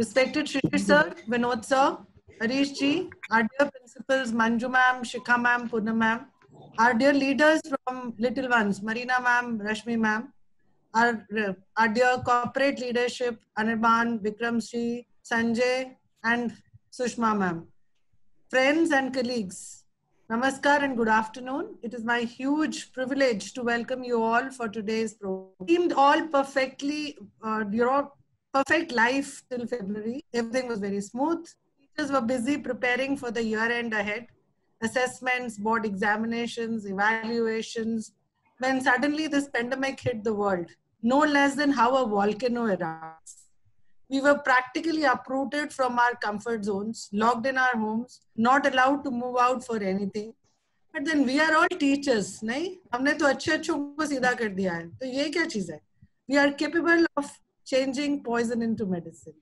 Respected Shri Sir, Vinod Sir, Harish Ji, our dear principals Manju Ma'am, Shikha Ma'am, Purnam Ma'am, our dear leaders from Little Ones, Marina Ma'am, Rashmi Ma'am, our dear corporate leadership, Anirban, Vikram Sri, Sanjay, and Sushma Ma'am. Friends and colleagues, Namaskar and good afternoon. It is my huge privilege to welcome you all for today's program. Seemed all perfectly, perfect life till February. Everything was very smooth. Teachers were busy preparing for the year end ahead. Assessments, board examinations, evaluations. When suddenly this pandemic hit the world, no less than how a volcano erupts. We were practically uprooted from our comfort zones, locked in our homes, not allowed to move out for anything. But then we are all teachers, नहीं? हमने तो अच्छे अच्छों को सीधा कर दिया है. तो ये क्या चीज़ है? We are capable of changing poison into medicine.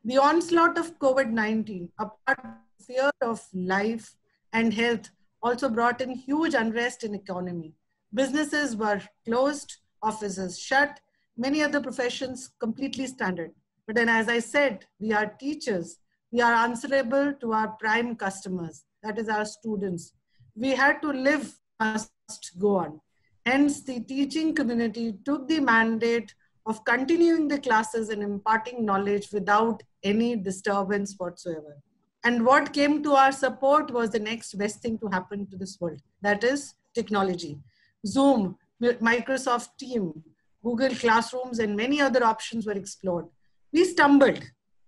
The onslaught of COVID-19, apart from fear of life and health, also brought in huge unrest in economy. Businesses were closed, offices shut, many other professions completely stranded. But then, as I said, we are teachers. We are answerable to our prime customers, that is our students. We had to live, must go on. Hence, the teaching community took the mandate of continuing the classes and imparting knowledge without any disturbance whatsoever. And what came to our support was the next best thing to happen to this world, that is technology. Zoom, Microsoft Teams, Google Classrooms, and many other options were explored. We stumbled,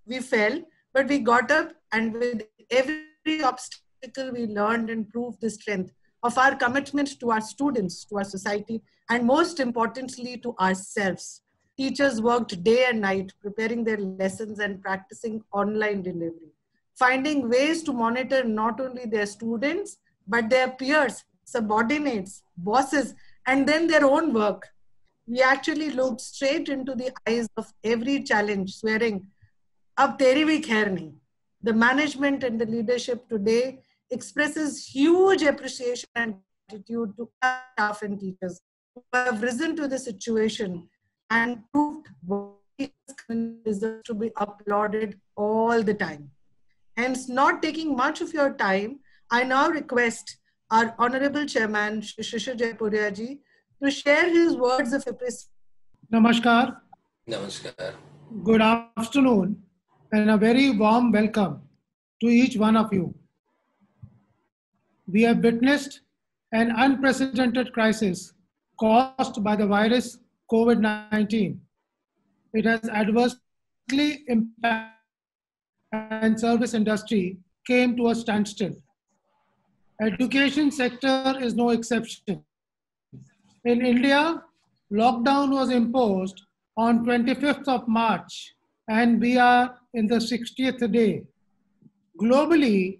we fell, but we got up, and with every obstacle we learned and proved the strength of our commitment to our students, to our society, and most importantly to ourselves. Teachers worked day and night preparing their lessons and practicing online delivery, finding ways to monitor not only their students, but their peers, subordinates, bosses, and then their own work. We actually looked straight into the eyes of every challenge, swearing, "Ab teri bhi khair nahi." The management and the leadership today expresses huge appreciation and gratitude to our staff and teachers who have risen to the situation and proved what deserves to be applauded all the time. Hence, not taking much of your time, I now request our Honorable Chairman, Shri Shishir Jaipuria ji, to share his words of appreciation. Namaskar. Namaskar. Good afternoon and a very warm welcome to each one of you. We have witnessed an unprecedented crisis caused by the virus COVID-19. It has adversely impacted and service industry came to a standstill. Education sector is no exception. In India, lockdown was imposed on 25th of March and we are in the 60th day. Globally,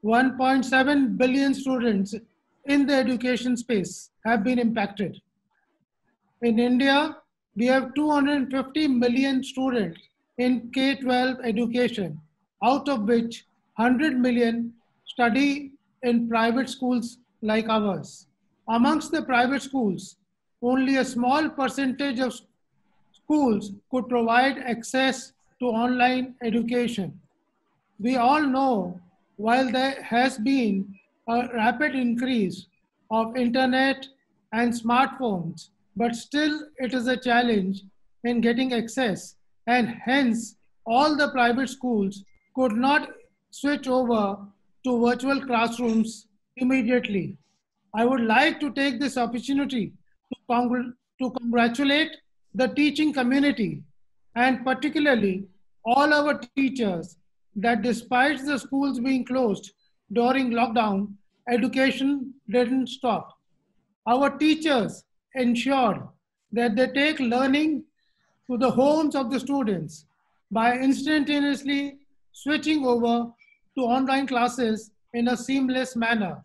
1.7 billion students in the education space have been impacted. In India, we have 250 million students in K-12 education, out of which 100 million study in private schools like ours. Amongst the private schools, only a small percentage of schools could provide access to online education. We all know while there has been a rapid increase of internet and smartphones, but still it is a challenge in getting access, and hence all the private schools could not switch over to virtual classrooms immediately. I would like to take this opportunity to congratulate the teaching community and particularly all our teachers that despite the schools being closed during lockdown, education didn't stop. Our teachers ensured that they take learning to the homes of the students by instantaneously switching over to online classes in a seamless manner.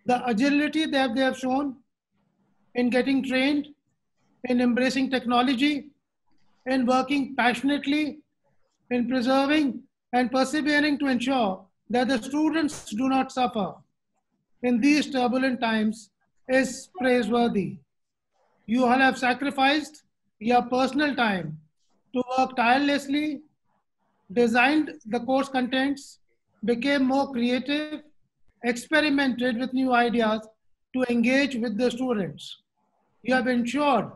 The agility that they have shown in getting trained, in embracing technology, in working passionately, in preserving and persevering to ensure that the students do not suffer in these turbulent times is praiseworthy. You all have sacrificed your personal time to work tirelessly designed the course contents, became more creative, experimented with new ideas to engage with the students. You have ensured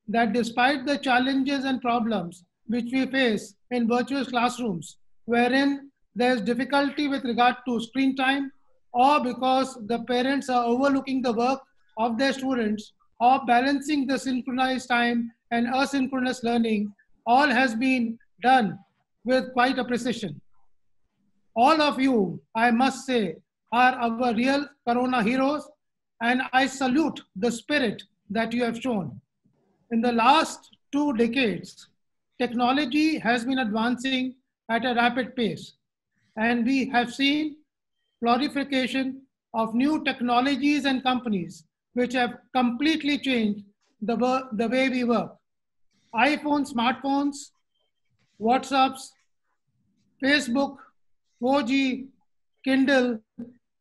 that despite the challenges and problems which we face in virtual classrooms, wherein there is difficulty with regard to screen time, or because the parents are overlooking the work of their students, or balancing the synchronized time and asynchronous learning, all has been done with quite a precision. All of you, I must say, are our real Corona heroes, and I salute the spirit that you have shown. In the last 2 decades, technology has been advancing at a rapid pace, and we have seen proliferation of new technologies and companies which have completely changed the way we work. iPhones, smartphones, WhatsApps, Facebook, 4G, Kindle,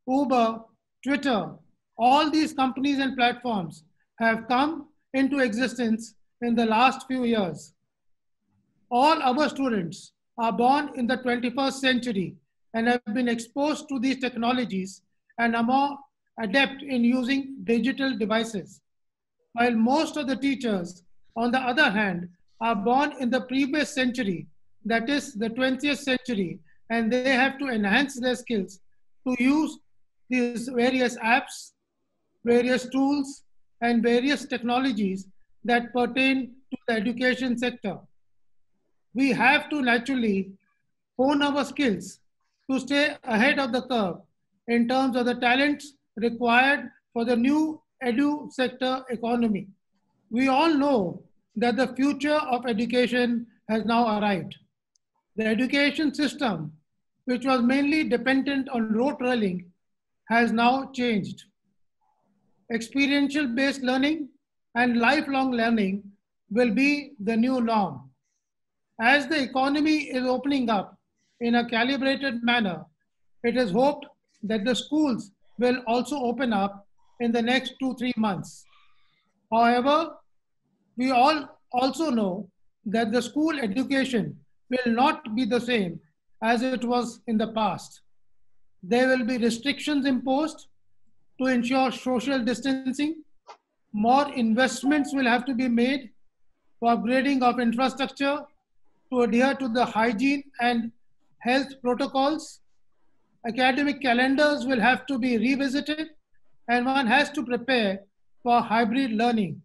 Uber, Twitter, all these companies and platforms have come into existence in the last few years. All our students are born in the 21st century and have been exposed to these technologies and are more adept in using digital devices. While most of the teachers, on the other hand, are born in the previous century, that is the 20th century, and they have to enhance their skills to use these various apps, various tools, and various technologies that pertain to the education sector. We have to naturally hone our skills to stay ahead of the curve in terms of the talents required for the new edu sector economy. We all know that the future of education has now arrived. The education system, which was mainly dependent on rote learning, has now changed. Experiential based learning and lifelong learning will be the new norm. As the economy is opening up in a calibrated manner, it is hoped that the schools will also open up in the next 2-3 months. However, we all also know that the school education will not be the same as it was in the past. There will be restrictions imposed to ensure social distancing. More investments will have to be made for upgrading of infrastructure to adhere to the hygiene and health protocols. Academic calendars will have to be revisited, and one has to prepare for hybrid learning.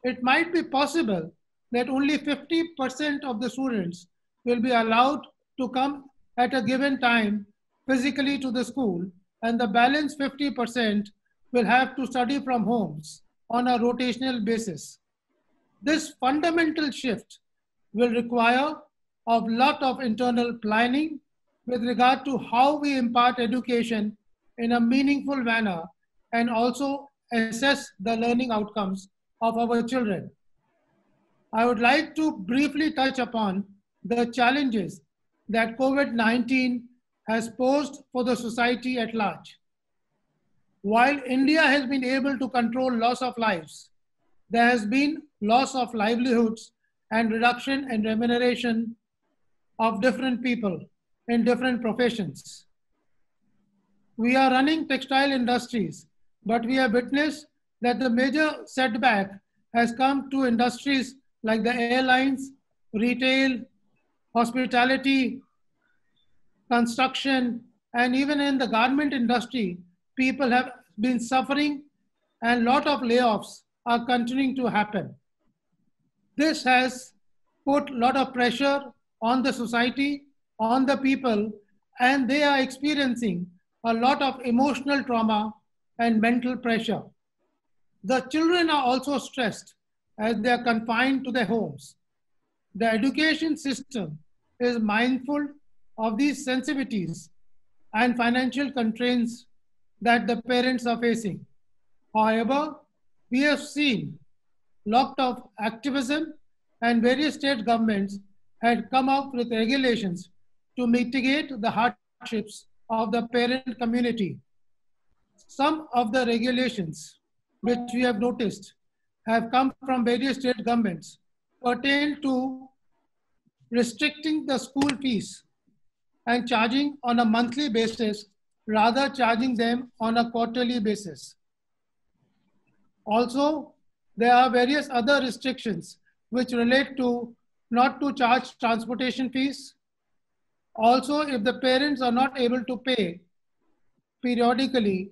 It might be possible that only 50% of the students will be allowed to come at a given time physically to the school, and the balance 50% will have to study from homes on a rotational basis. This fundamental shift will require a lot of internal planning with regard to how we impart education in a meaningful manner and also assess the learning outcomes of our children. I would like to briefly touch upon the challenges that COVID-19 has posed for the society at large. While India has been able to control loss of lives, there has been loss of livelihoods and reduction in remuneration of different people in different professions. We are running textile industries, but we have witnessed that the major setback has come to industries like the airlines, retail, hospitality, construction, and even in the garment industry, people have been suffering and a lot of layoffs are continuing to happen. This has put a lot of pressure on the society, on the people, and they are experiencing a lot of emotional trauma and mental pressure. The children are also stressed as they are confined to their homes. The education system is mindful of these sensitivities and financial constraints that the parents are facing. However, we have seen lot of activism, and various state governments had come up with regulations to mitigate the hardships of the parent community. Some of the regulations which we have noticed have come from various state governments pertain to restricting the school fees and charging on a monthly basis, rather charging them on a quarterly basis. Also, there are various other restrictions which relate to not to charge transportation fees. Also, if the parents are not able to pay periodically,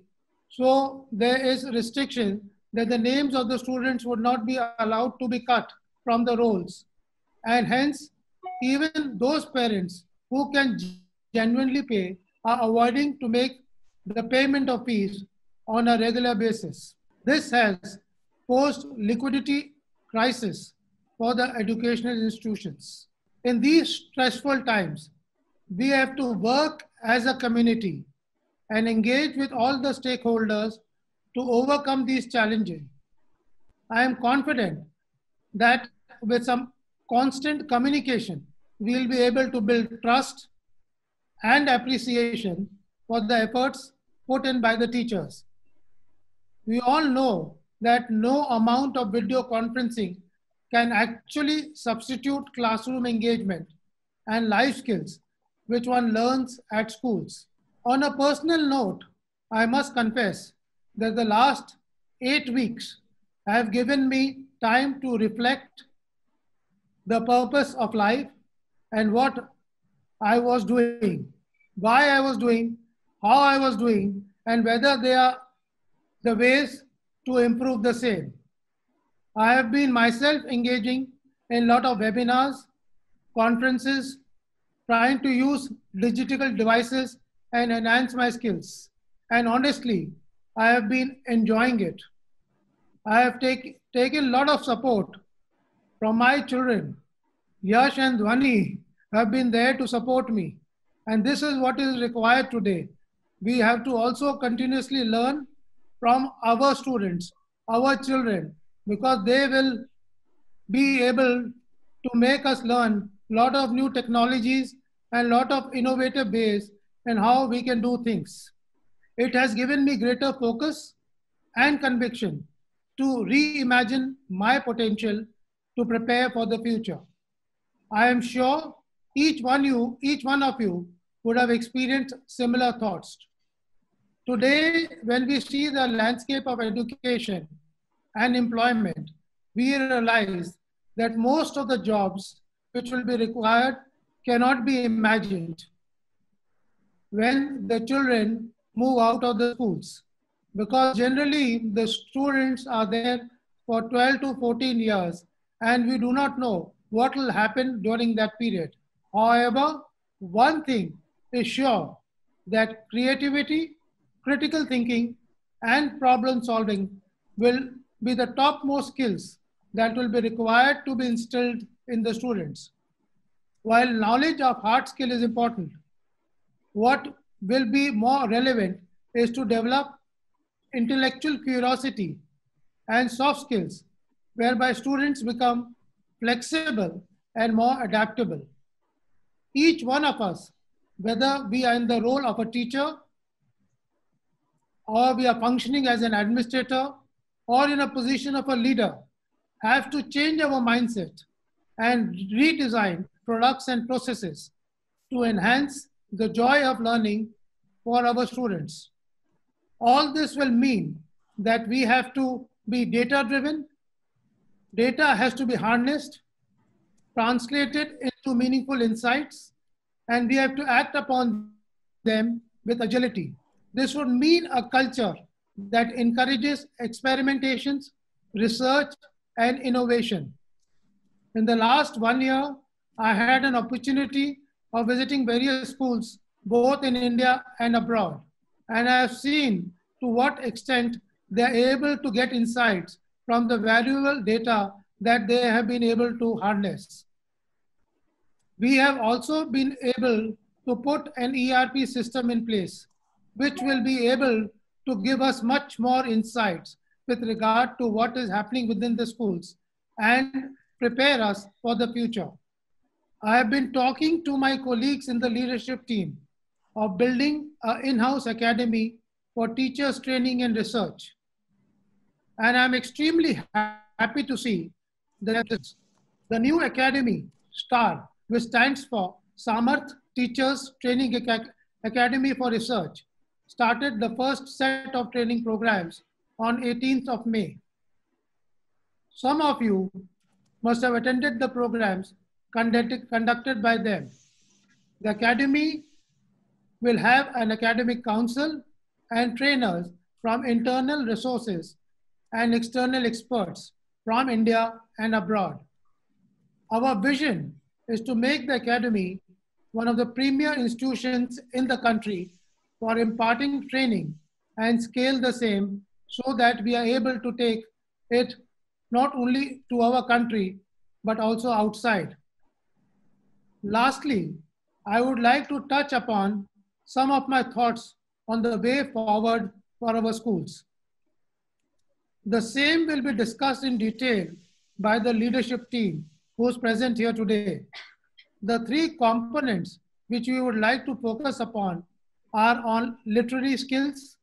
so there is restriction that the names of the students would not be allowed to be cut from the rolls. And hence, even those parents who can genuinely pay are avoiding to make the payment of fees on a regular basis. This has posed liquidity crisis for the educational institutions. In these stressful times, we have to work as a community and engage with all the stakeholders to overcome these challenges. I am confident that with some constant communication, we will be able to build trust and appreciation for the efforts put in by the teachers. We all know that no amount of video conferencing can actually substitute classroom engagement and life skills which one learns at schools. On a personal note, I must confess that the last 8 weeks have given me time to reflect the purpose of life and what I was doing, why I was doing, how I was doing, and whether they are the ways to improve the same. I have been myself engaging in a lot of webinars, conferences, trying to use digital devices and enhance my skills. And honestly, I have been enjoying it. I have taken a lot of support from my children. Yash and Dhwani have been there to support me. And this is what is required today. We have to also continuously learn from our students, our children, because they will be able to make us learn a lot of new technologies and a lot of innovative ways and how we can do things. It has given me greater focus and conviction to reimagine my potential to prepare for the future. I am sure each one of you would have experienced similar thoughts. Today, when we see the landscape of education and employment, we realize that most of the jobs which will be required cannot be imagined when the children move out of the schools, because generally the students are there for 12 to 14 years and we do not know what will happen during that period. However, one thing is sure, that creativity, critical thinking, and problem solving will be the topmost skills that will be required to be instilled in the students. While knowledge of hard skill is important, what will be more relevant is to develop intellectual curiosity and soft skills, whereby students become flexible and more adaptable. Each one of us, whether we are in the role of a teacher or we are functioning as an administrator or in a position of a leader, have to change our mindset and redesign products and processes to enhance the joy of learning for our students. All this will mean that we have to be data-driven. Data has to be harnessed, translated into meaningful insights, and we have to act upon them with agility. This would mean a culture that encourages experimentations, research, and innovation. In the last 1 year, I had an opportunity of visiting various schools, both in India and abroad. And I have seen to what extent they are able to get insights from the valuable data that they have been able to harness. We have also been able to put an ERP system in place, which will be able to give us much more insights with regard to what is happening within the schools and prepare us for the future. I have been talking to my colleagues in the leadership team of building an in-house academy for teachers training and research. And I'm extremely happy to see that the new academy, STAR, which stands for Samarth Teachers Training Academy for Research, started the first set of training programs on 18th of May. Some of you must have attended the programs conducted by them. The Academy will have an academic council and trainers from internal resources and external experts from India and abroad. Our vision is to make the Academy one of the premier institutions in the country for imparting training and scale the same so that we are able to take it not only to our country, but also outside. Lastly, I would like to touch upon some of my thoughts on the way forward for our schools. The same will be discussed in detail by the leadership team who is present here today. The three components which we would like to focus upon are on literary skills,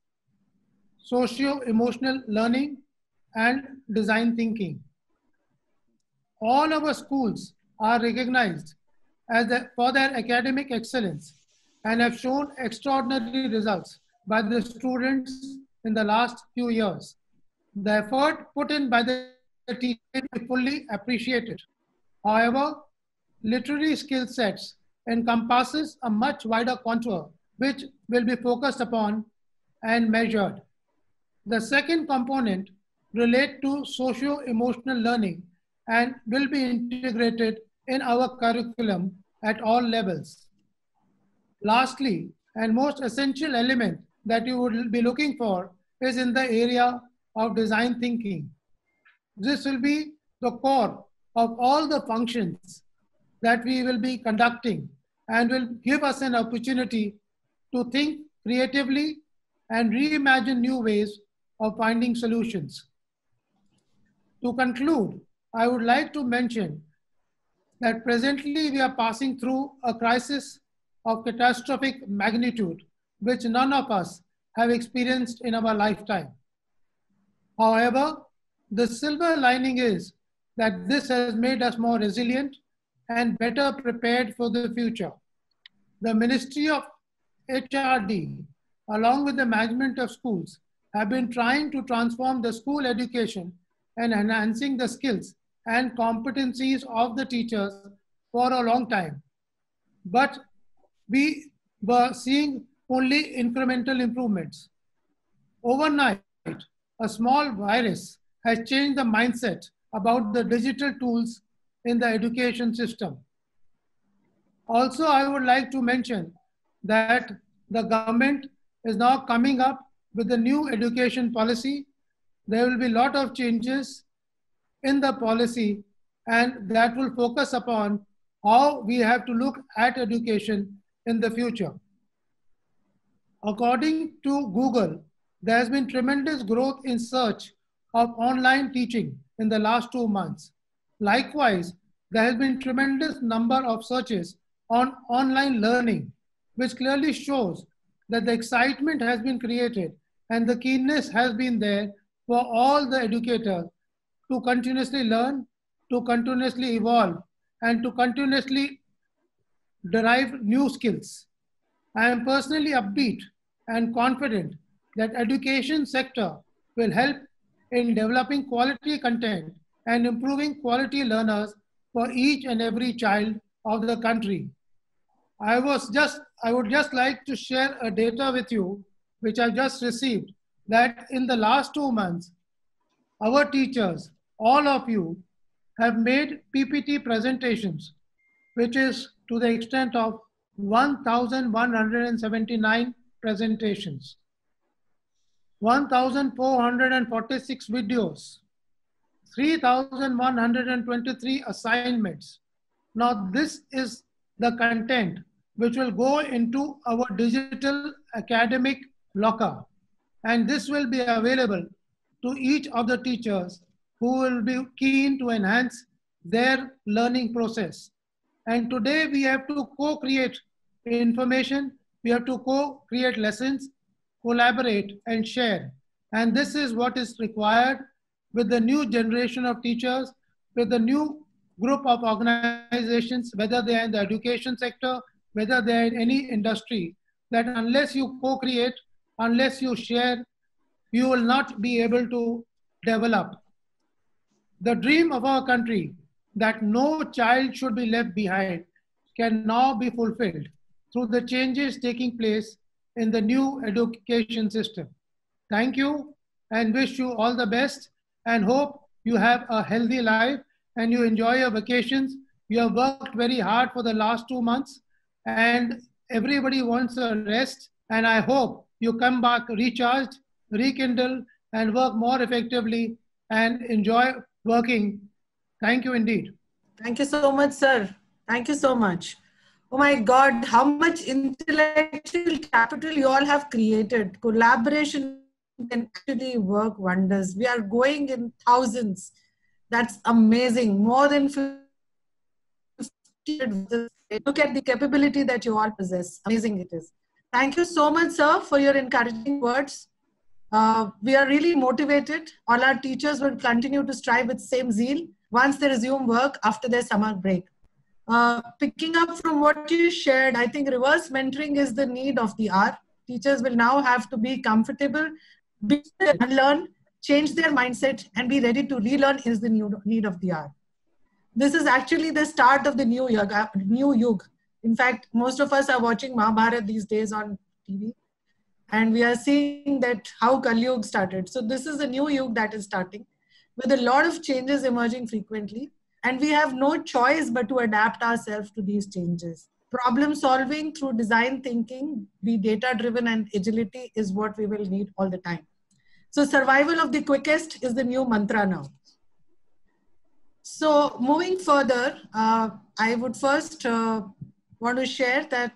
socio-emotional learning, and design thinking. All our schools are recognized for their academic excellence and have shown extraordinary results by the students in the last few years. The effort put in by the teachers is fully appreciated. However, literary skill sets encompasses a much wider contour which will be focused upon and measured. The second component relates to socio-emotional learning and will be integrated in our curriculum at all levels. Lastly, and most essential element that you would be looking for is in the area of design thinking. This will be the core of all the functions that we will be conducting and will give us an opportunity to think creatively and reimagine new ways of finding solutions. To conclude, I would like to mention that presently we are passing through a crisis of catastrophic magnitude, which none of us have experienced in our lifetime. However, the silver lining is that this has made us more resilient and better prepared for the future. The Ministry of HRD, along with the management of schools, have been trying to transform the school education and enhancing the skills and competencies of the teachers for a long time. But we were seeing only incremental improvements. Overnight, a small virus has changed the mindset about the digital tools in the education system. Also, I would like to mention that the government is now coming up with a new education policy. There will be a lot of changes in the policy, and that will focus upon how we have to look at education in the future. According to Google, there has been tremendous growth in search of online teaching in the last 2 months. Likewise, there has been tremendous number of searches on online learning, which clearly shows that the excitement has been created and the keenness has been there for all the educators to continuously learn, to continuously evolve, and to continuously derive new skills. I am personally upbeat and confident that education sector will help in developing quality content and improving quality learners for each and every child of the country. I would just like to share a data with you, which I've just received, that in the last 2 months, our teachers, all of you, have made PPT presentations, which is to the extent of 1,179 presentations, 1,446 videos, 3,123 assignments. Now this is the content which will go into our digital academic locker, and this will be available to each of the teachers who will be keen to enhance their learning process. And today we have to co-create information, we have to co-create lessons, collaborate and share. And this is what is required with the new generation of teachers, with the new group of organizations, whether they are in the education sector, whether they are in any industry, that unless you co-create, unless you share, you will not be able to develop. The dream of our country that no child should be left behind can now be fulfilled through the changes taking place in the new education system. Thank you and wish you all the best and hope you have a healthy life and you enjoy your vacations. You have worked very hard for the last 2 months and everybody wants a rest. And I hope you come back recharged, rekindle, and work more effectively and enjoy working. Thank you indeed. Thank you so much, sir. Thank you so much. Oh my God, how much intellectual capital you all have created. Collaboration can actually work wonders. We are going in thousands. That's amazing. More than 50. Look at the capability that you all possess. Amazing it is. Thank you so much, sir, for your encouraging words. We are really motivated. All our teachers will continue to strive with same zeal once they resume work after their summer break. Picking up from what you shared, I think reverse mentoring is the need of the hour. Teachers will now have to be comfortable, unlearn, change their mindset, and be ready to relearn is the new need of the hour. This is actually the start of the new yug. In fact, most of us are watching Mahabharata these days on TV. And we are seeing that how Kali Yuga started. So this is a new Yuga that is starting with a lot of changes emerging frequently. And we have no choice but to adapt ourselves to these changes. Problem solving through design thinking, be data driven and agility is what we will need all the time. So survival of the quickest is the new mantra now. So moving further, I would first want to share that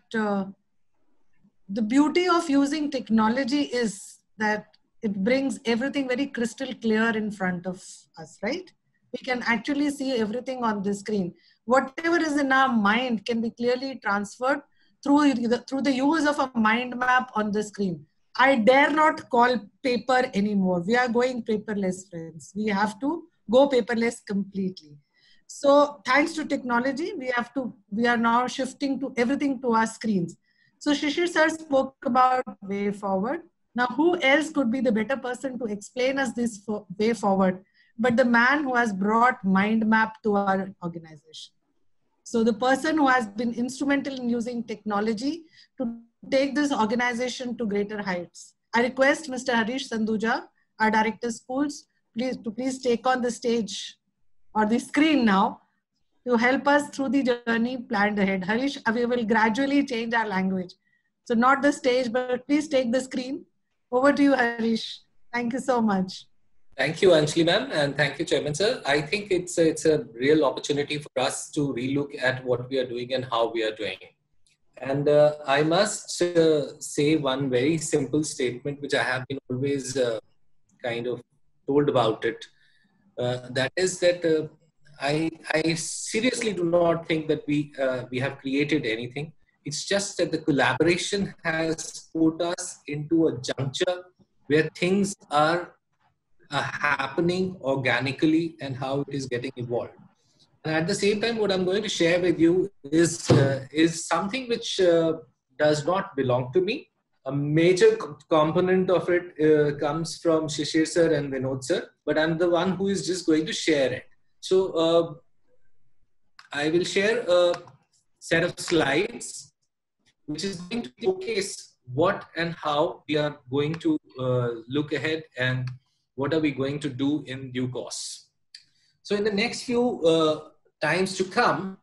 the beauty of using technology is that it brings everything very crystal clear in front of us, right? We can actually see everything on the screen. Whatever is in our mind can be clearly transferred through the use of a mind map on the screen. I dare not call paper anymore. We are going paperless, friends. We have to go paperless completely. So thanks to technology, we are now shifting to everything to our screens. So Shishir sir spoke about way forward. Now, who else could be the better person to explain us this way forward, but the man who has brought mind map to our organization. So the person who has been instrumental in using technology to take this organization to greater heights. I request Mr. Harish Sanduja, our Director Schools, please take on the stage or the screen now to help us through the journey planned ahead. Harish, we will gradually change our language. So not the stage, but please take the screen. Over to you, Harish. Thank you so much. Thank you, Anjali ma'am, and thank you, Chairman sir. I think it's a real opportunity for us to relook at what we are doing and how we are doing. And I must say one very simple statement, which I have been always kind of told about it. That is that I seriously do not think that we have created anything. It's just that the collaboration has put us into a juncture where things are happening organically and how it is getting evolved. And at the same time, what I'm going to share with you is something which does not belong to me. A major component of it comes from Shishir sir and Vinod sir, but I'm the one who is just going to share it. So I will share a set of slides, which is going to showcase what and how we are going to look ahead and what are we going to do in due course. So in the next few times to come,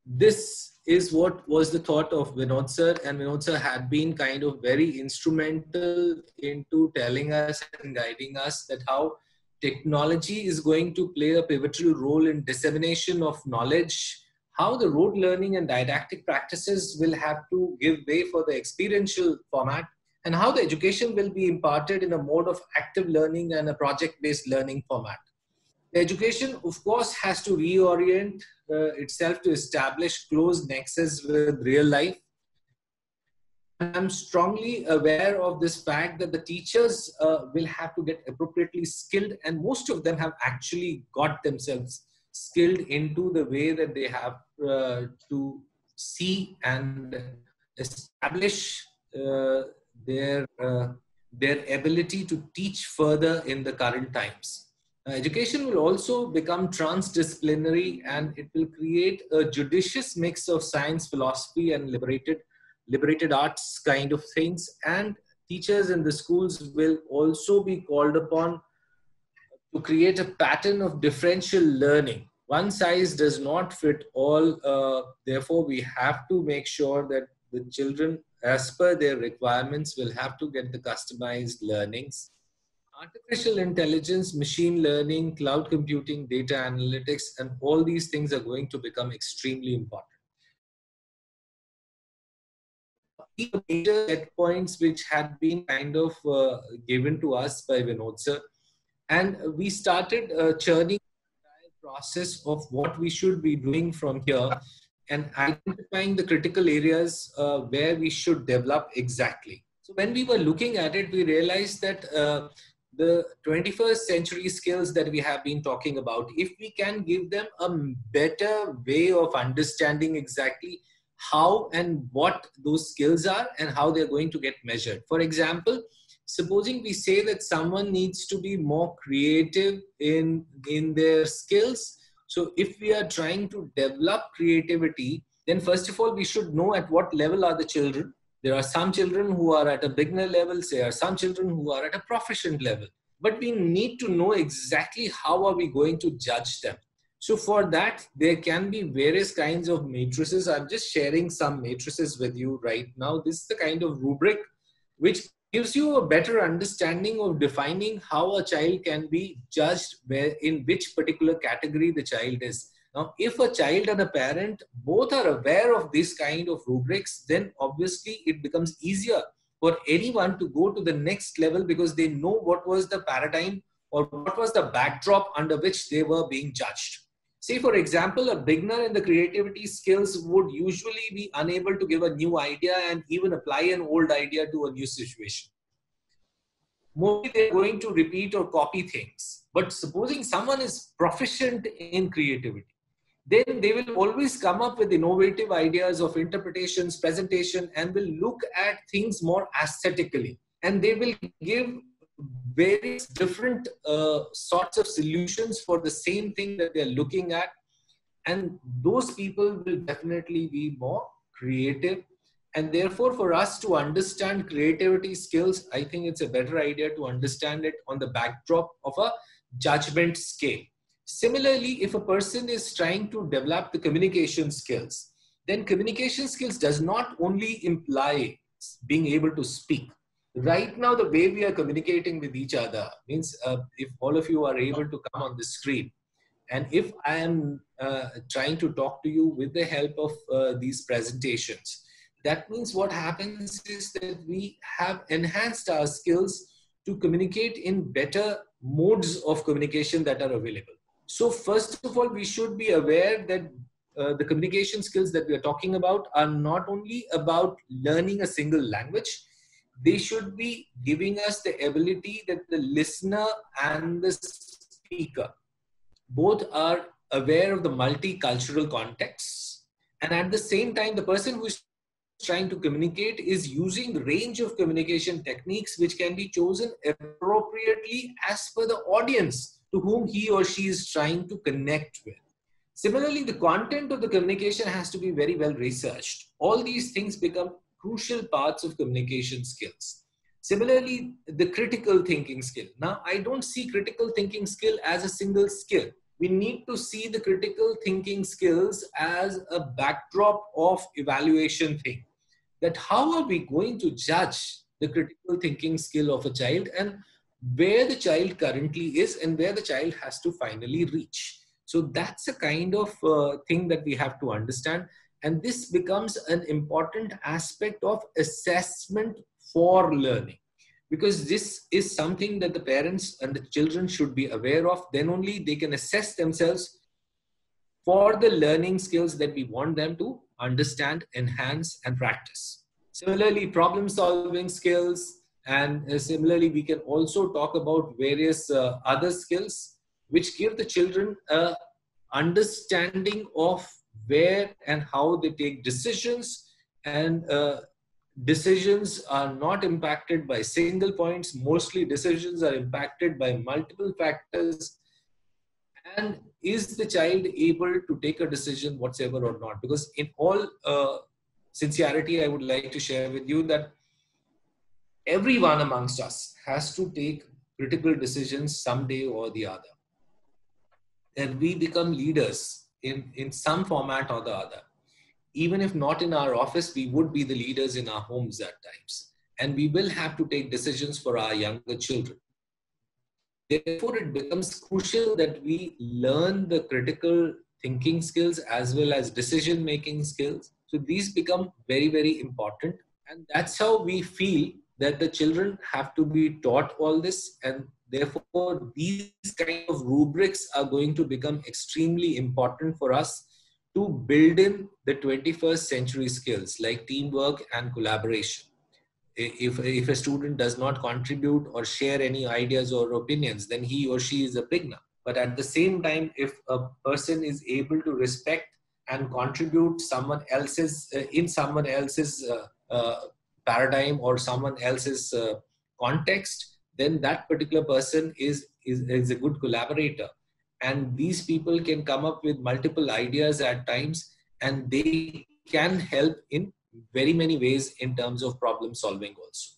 this is what was the thought of Vinod sir, and Vinod sir had been kind of very instrumental into telling us and guiding us that how technology is going to play a pivotal role in dissemination of knowledge, how the rote learning and didactic practices will have to give way for the experiential format, and how the education will be imparted in a mode of active learning and a project-based learning format. The education, of course, has to reorient itself to establish close nexus with real life. I'm strongly aware of this fact that the teachers will have to get appropriately skilled, and most of them have actually got themselves skilled into the way that they have to see and establish their ability to teach further in the current times. Education will also become transdisciplinary, and it will create a judicious mix of science, philosophy, and liberated arts kind of things. And teachers in the schools will also be called upon to create a pattern of differential learning. One size does not fit all. Therefore, we have to make sure that the children, as per their requirements, will have to get the customized learnings. Artificial intelligence, machine learning, cloud computing, data analytics, and all these things are going to become extremely important. The major set points which had been kind of given to us by Vinod sir, and we started churning the process of what we should be doing from here and identifying the critical areas where we should develop exactly. So when we were looking at it, we realized that the 21st century skills that we have been talking about, if we can give them a better way of understanding exactly how and what those skills are and how they're going to get measured. For example, supposing we say that someone needs to be more creative in their skills. So if we are trying to develop creativity, then first of all, we should know at what level are the children. There are some children who are at a beginner level, there are some children who are at a proficient level. But we need to know exactly how are we going to judge them. So for that, there can be various kinds of matrices. I'm just sharing some matrices with you right now. This is the kind of rubric which gives you a better understanding of defining how a child can be judged in which particular category the child is. Now, if a child and a parent both are aware of this kind of rubrics, then obviously it becomes easier for anyone to go to the next level because they know what was the paradigm or what was the backdrop under which they were being judged. Say, for example, a beginner in the creativity skills would usually be unable to give a new idea and even apply an old idea to a new situation. Mostly they're going to repeat or copy things. But supposing someone is proficient in creativity, then they will always come up with innovative ideas of interpretations, presentation, and will look at things more aesthetically. And they will give various different sorts of solutions for the same thing that they're looking at. And those people will definitely be more creative. And therefore, for us to understand creativity skills, I think it's a better idea to understand it on the backdrop of a judgment scale. Similarly, if a person is trying to develop the communication skills, then communication skills does not only imply being able to speak. Right now, the way we are communicating with each other means if all of you are able to come on the screen, and if I am trying to talk to you with the help of these presentations, that means what happens is that we have enhanced our skills to communicate in better modes of communication that are available. So first of all, we should be aware that the communication skills that we are talking about are not only about learning a single language, they should be giving us the ability that the listener and the speaker both are aware of the multicultural contexts. And at the same time, the person who is trying to communicate is using the range of communication techniques which can be chosen appropriately as per the audience to whom he or she is trying to connect with. Similarly, the content of the communication has to be very well researched. All these things become crucial parts of communication skills. Similarly, the critical thinking skill. Now, I don't see critical thinking skill as a single skill. We need to see the critical thinking skills as a backdrop of evaluation thing. That how are we going to judge the critical thinking skill of a child and where the child currently is and where the child has to finally reach. So that's a kind of thing that we have to understand. And this becomes an important aspect of assessment for learning, because this is something that the parents and the children should be aware of. Then only they can assess themselves for the learning skills that we want them to understand, enhance, and practice. Similarly, problem solving skills, and similarly, we can also talk about various other skills which give the children a understanding of where and how they take decisions, and decisions are not impacted by single points. Mostly decisions are impacted by multiple factors. And is the child able to take a decision whatsoever or not? Because in all sincerity, I would like to share with you that everyone amongst us has to take critical decisions someday or the other. And we become leaders in some format or the other. Even if not in our office, we would be the leaders in our homes at times. And we will have to take decisions for our younger children. Therefore, it becomes crucial that we learn the critical thinking skills as well as decision-making skills. So these become very, very important. And that's how we feel that the children have to be taught all this. And therefore, these kind of rubrics are going to become extremely important for us to build in the 21st century skills like teamwork and collaboration. If a student does not contribute or share any ideas or opinions, then he or she is a beginner. But at the same time, if a person is able to respect and contribute someone else's in someone else's paradigm or someone else's context, then that particular person is a good collaborator. And these people can come up with multiple ideas at times, and they can help in very many ways in terms of problem solving also.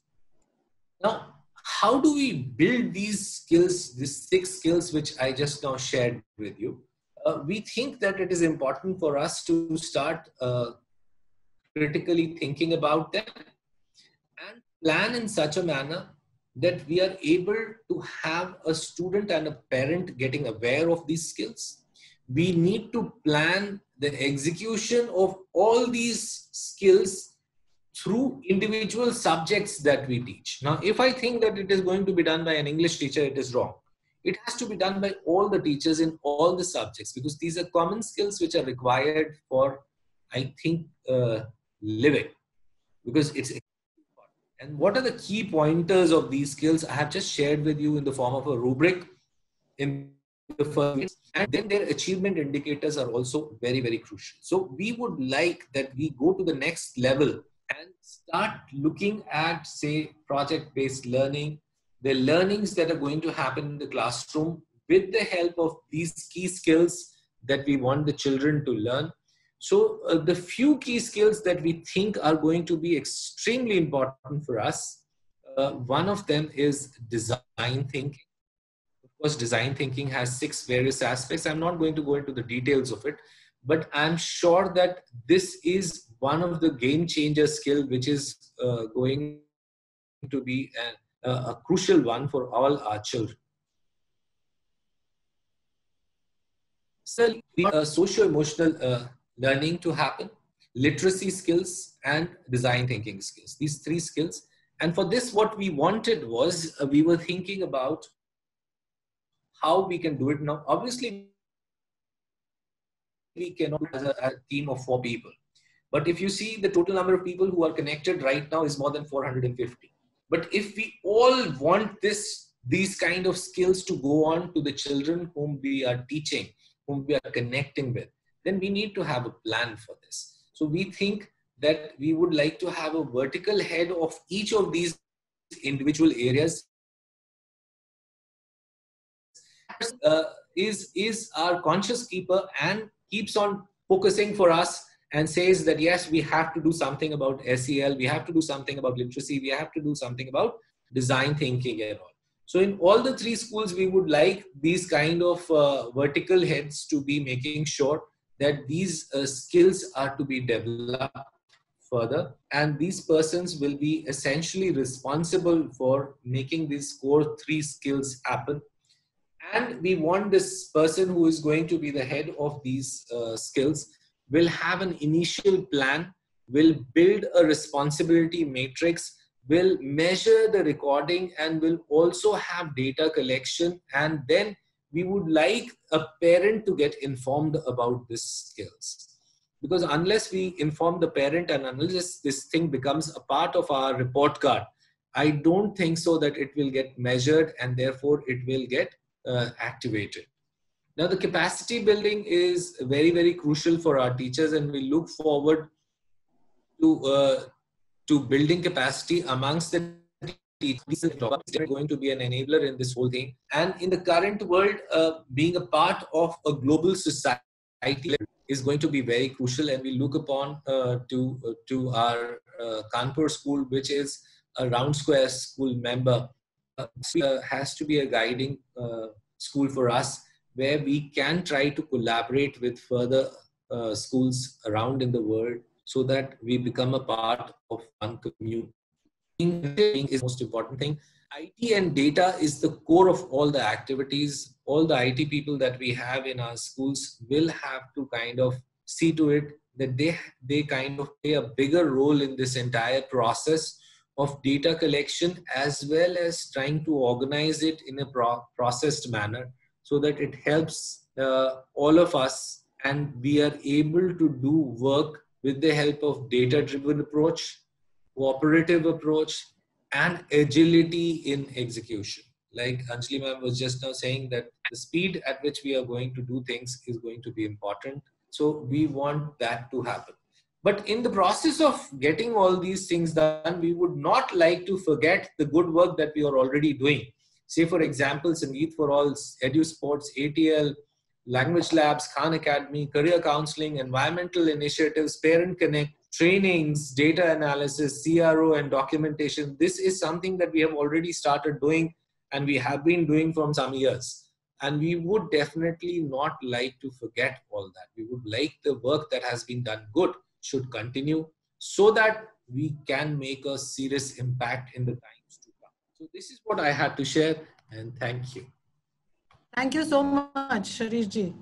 Now, how do we build these skills, these 6 skills which I just now shared with you? We think that it is important for us to start critically thinking about them and plan in such a manner that we are able to have a student and a parent getting aware of these skills. We need to plan the execution of all these skills through individual subjects that we teach. Now, if I think that it is going to be done by an English teacher, it is wrong. It has to be done by all the teachers in all the subjects, because these are common skills which are required for, I think, living, because it's important. And what are the key pointers of these skills? I have just shared with you in the form of a rubric in the first, and then their achievement indicators are also very, very crucial. So we would like that we go to the next level and start looking at, say, project-based learning, the learnings that are going to happen in the classroom with the help of these key skills that we want the children to learn. So the few key skills that we think are going to be extremely important for us, one of them is design thinking. Of course, design thinking has 6 various aspects. I'm not going to go into the details of it, but I'm sure that this is one of the game changer skill, which is going to be a crucial one for all our children. So, socio-emotional learning to happen, literacy skills, and design thinking skills. These 3 skills. And for this, what we wanted was, we were thinking about how we can do it. Now, obviously, we cannot do it as a team of 4 people. But if you see, the total number of people who are connected right now is more than 450. But if we all want these kind of skills to go on to the children whom we are teaching, whom we are connecting with, then we need to have a plan for this. So we think that we would like to have a vertical head of each of these individual areas. Is our conscious keeper and keeps on focusing for us and says that, yes, we have to do something about SEL, we have to do something about literacy, we have to do something about design thinking and all. So in all the 3 schools, we would like these kind of vertical heads to be making sure that these skills are to be developed further. And these persons will be essentially responsible for making these core 3 skills happen. And we want this person who is going to be the head of these skills will have an initial plan, will build a responsibility matrix, will measure the recording, and will also have data collection. And then we would like a parent to get informed about these skills. Because unless we inform the parent and unless this thing becomes a part of our report card, I don't think so that it will get measured and therefore it will get activated. Now, the capacity building is very, very crucial for our teachers, and we look forward to building capacity amongst the teachers. Is going to be an enabler in this whole thing. And in the current world, being a part of a global society is going to be very crucial, and we look upon to our Kanpur school, which is a Round Square school member, has to be a guiding school for us, where we can try to collaborate with further schools around in the world, so that we become a part of one community. Being is the most important thing. IT and data is the core of all the activities. All the IT people that we have in our schools will have to kind of see to it that they kind of play a bigger role in this entire process of data collection, as well as trying to organize it in a processed manner, so that it helps all of us, and we are able to do work with the help of data-driven approach, cooperative approach, and agility in execution. Like Anjali ma'am was just now saying, that the speed at which we are going to do things is going to be important. So we want that to happen. But in the process of getting all these things done, we would not like to forget the good work that we are already doing. Say, for example, Sangeet for All, Edu Sports, ATL, Language Labs, Khan Academy, Career Counseling, Environmental Initiatives, Parent Connect, trainings, data analysis, CRO, and documentation. This is something that we have already started doing, and we have been doing from some years. And we would definitely not like to forget all that. We would like the work that has been done good should continue, so that we can make a serious impact in the times to come. So this is what I had to share, and thank you. Thank you so much, Sharish ji.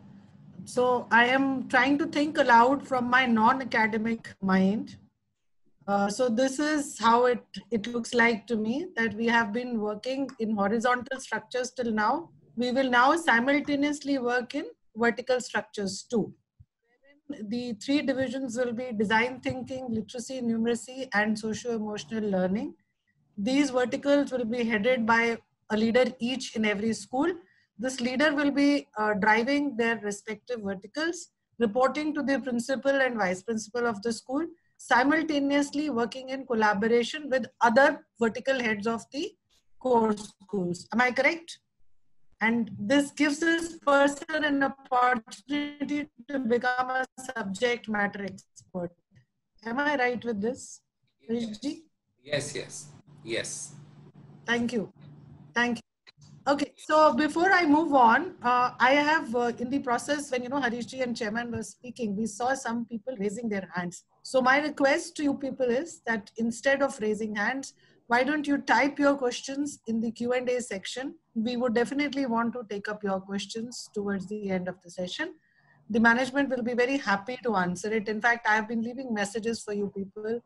So I am trying to think aloud from my non-academic mind. So this is how it looks like to me, that we have been working in horizontal structures till now. We will now simultaneously work in vertical structures too. The three divisions will be design thinking, literacy, numeracy, and socio-emotional learning. These verticals will be headed by a leader each in every school. This leader will be driving their respective verticals, reporting to the principal and vice principal of the school, simultaneously working in collaboration with other vertical heads of the core schools. Am I correct? And this gives this person an opportunity to become a subject matter expert. Am I right with this, Rishji? Yes, yes, yes. Thank you. Thank you. Okay, so before I move on, I have in the process, when Harishji and Chairman were speaking, we saw some people raising their hands. So my request to you people is that instead of raising hands, why don't you type your questions in the Q&A section? We would definitely want to take up your questions towards the end of the session. The management will be very happy to answer it. In fact, I have been leaving messages for you people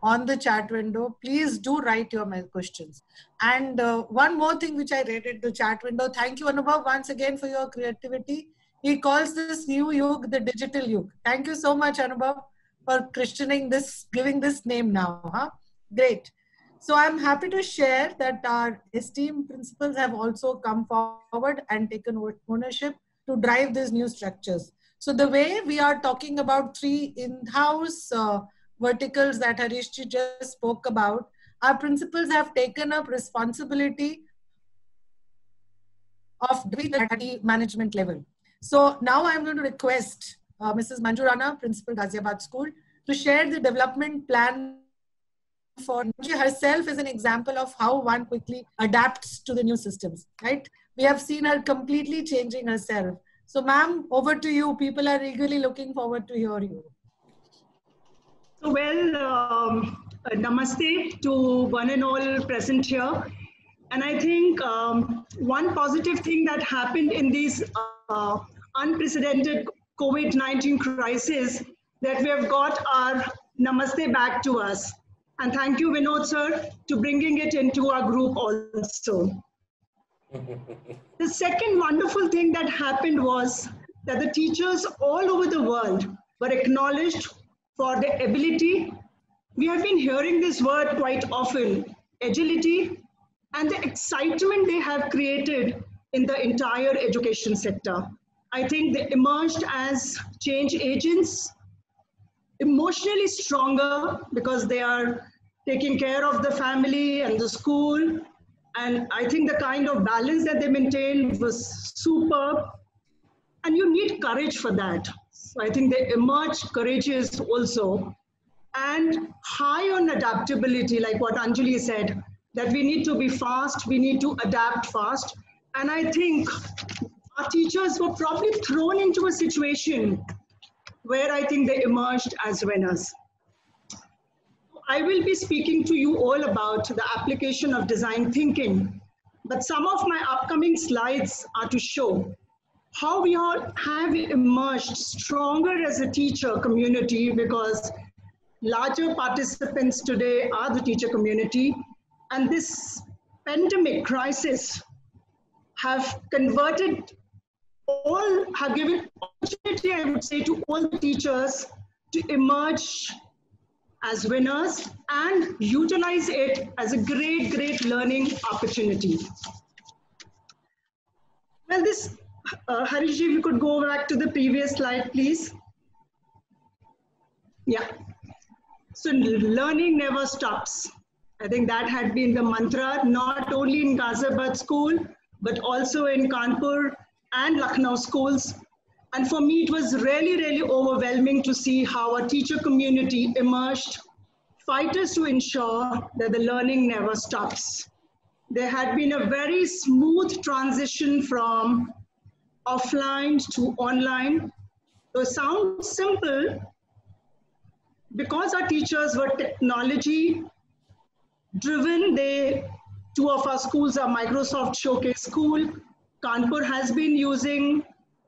on the chat window. Please do write your questions. And one more thing which I read in the chat window. Thank you, Anubhav, once again for your creativity. He calls this new yug the digital yug. Thank you so much, Anubhav, for christening this, giving this name now. Huh? Great. So I'm happy to share that our esteemed principals have also come forward and taken ownership to drive these new structures. So the way we are talking about three in-house verticals that Harishji just spoke about, our principals have taken up responsibility of doing at the management level. So now I'm going to request Mrs. Manju Rana, Principal Ghaziabad School, to share the development plan for she herself is an example of how one quickly adapts to the new systems, right? We have seen her completely changing herself. So ma'am, over to you. People are eagerly looking forward to hear you. So well, namaste to one and all present here. And I think one positive thing that happened in these unprecedented COVID-19 crisis, that we have got our namaste back to us. And thank you, Vinod sir, to bringing it into our group also. The second wonderful thing that happened was that the teachers all over the world were acknowledged for their ability. We have been hearing this word quite often, agility, and the excitement they have created in the entire education sector. I think they emerged as change agents, emotionally stronger because they are taking care of the family and the school. And I think the kind of balance that they maintained was superb. And you need courage for that. So I think they emerged courageous also. And high on adaptability, like what Anjali said, that we need to be fast, we need to adapt fast. And I think our teachers were probably thrown into a situation where I think they emerged as winners. I will be speaking to you all about the application of design thinking, but some of my upcoming slides are to show how we all have emerged stronger as a teacher community, because larger participants today are the teacher community, and this pandemic crisis have converted have given opportunity, I would say, to all the teachers to emerge as winners and utilize it as a great, great learning opportunity. Well, this, Harishji, if you could go back to the previous slide, please. Yeah. So learning never stops. I think that had been the mantra, not only in Ghaziabad school, but also in Kanpur and Lucknow schools. And for me, it was really, really overwhelming to see how a teacher community emerged, fighters to ensure that the learning never stops. There had been a very smooth transition from offline to online. So it sounds simple, because our teachers were technology driven. Two of our schools are Microsoft Showcase School. Kanpur has been using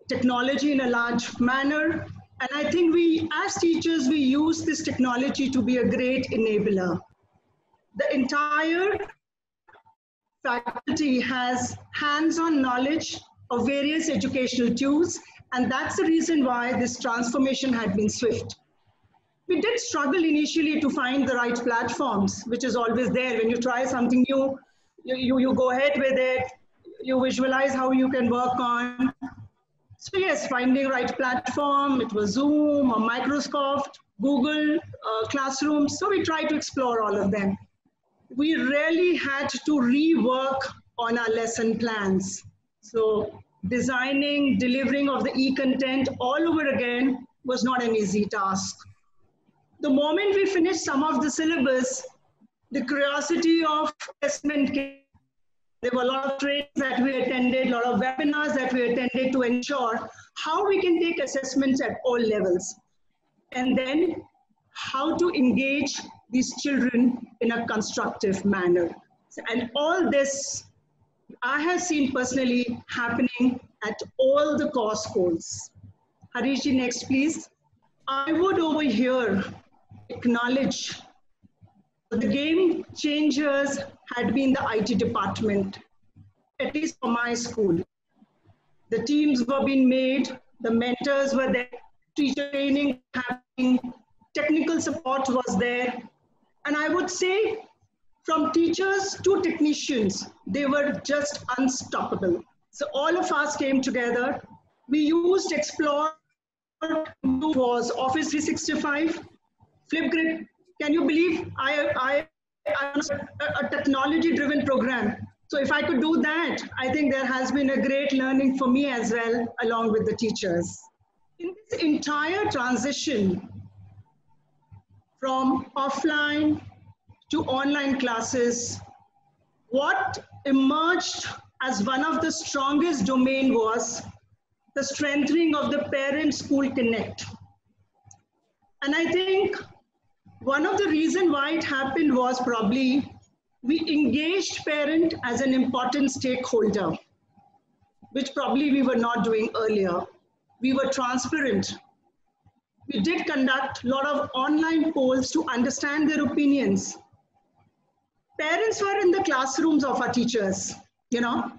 technology in a large manner. And I think we, as teachers, we use this technology to be a great enabler. The entire faculty has hands-on knowledge of various educational tools, and that's the reason why this transformation had been swift. We did struggle initially to find the right platforms, which is always there. When you try something new, you go ahead with it, you visualize how you can work on. So yes, finding right platform, it was Zoom or Microsoft, Google Classroom. So we tried to explore all of them. We really had to rework on our lesson plans. So designing, delivering of the e-content all over again was not an easy task. The moment we finished some of the syllabus, the curiosity of assessment came. There were a lot of trainings that we attended, a lot of webinars that we attended to ensure how we can take assessments at all levels. And then how to engage these children in a constructive manner. And all this I have seen personally happening at all the core schools. Harishji, next please. I would over here acknowledge the game changers had been the IT department, at least for my school. The teams were being made, the mentors were there, teacher training happening, technical support was there. And I would say from teachers to technicians, they were just unstoppable. So all of us came together. We used Explore, was Office 365, Flipgrid. Can you believe I'm a technology-driven program? So if I could do that, I think there has been a great learning for me as well, along with the teachers. In this entire transition from offline to online classes, what emerged as one of the strongest domain was the strengthening of the parent-school connect. And I think one of the reasons why it happened was probably we engaged parent as an important stakeholder, which probably we were not doing earlier. We were transparent. We did conduct a lot of online polls to understand their opinions. Parents were in the classrooms of our teachers, you know,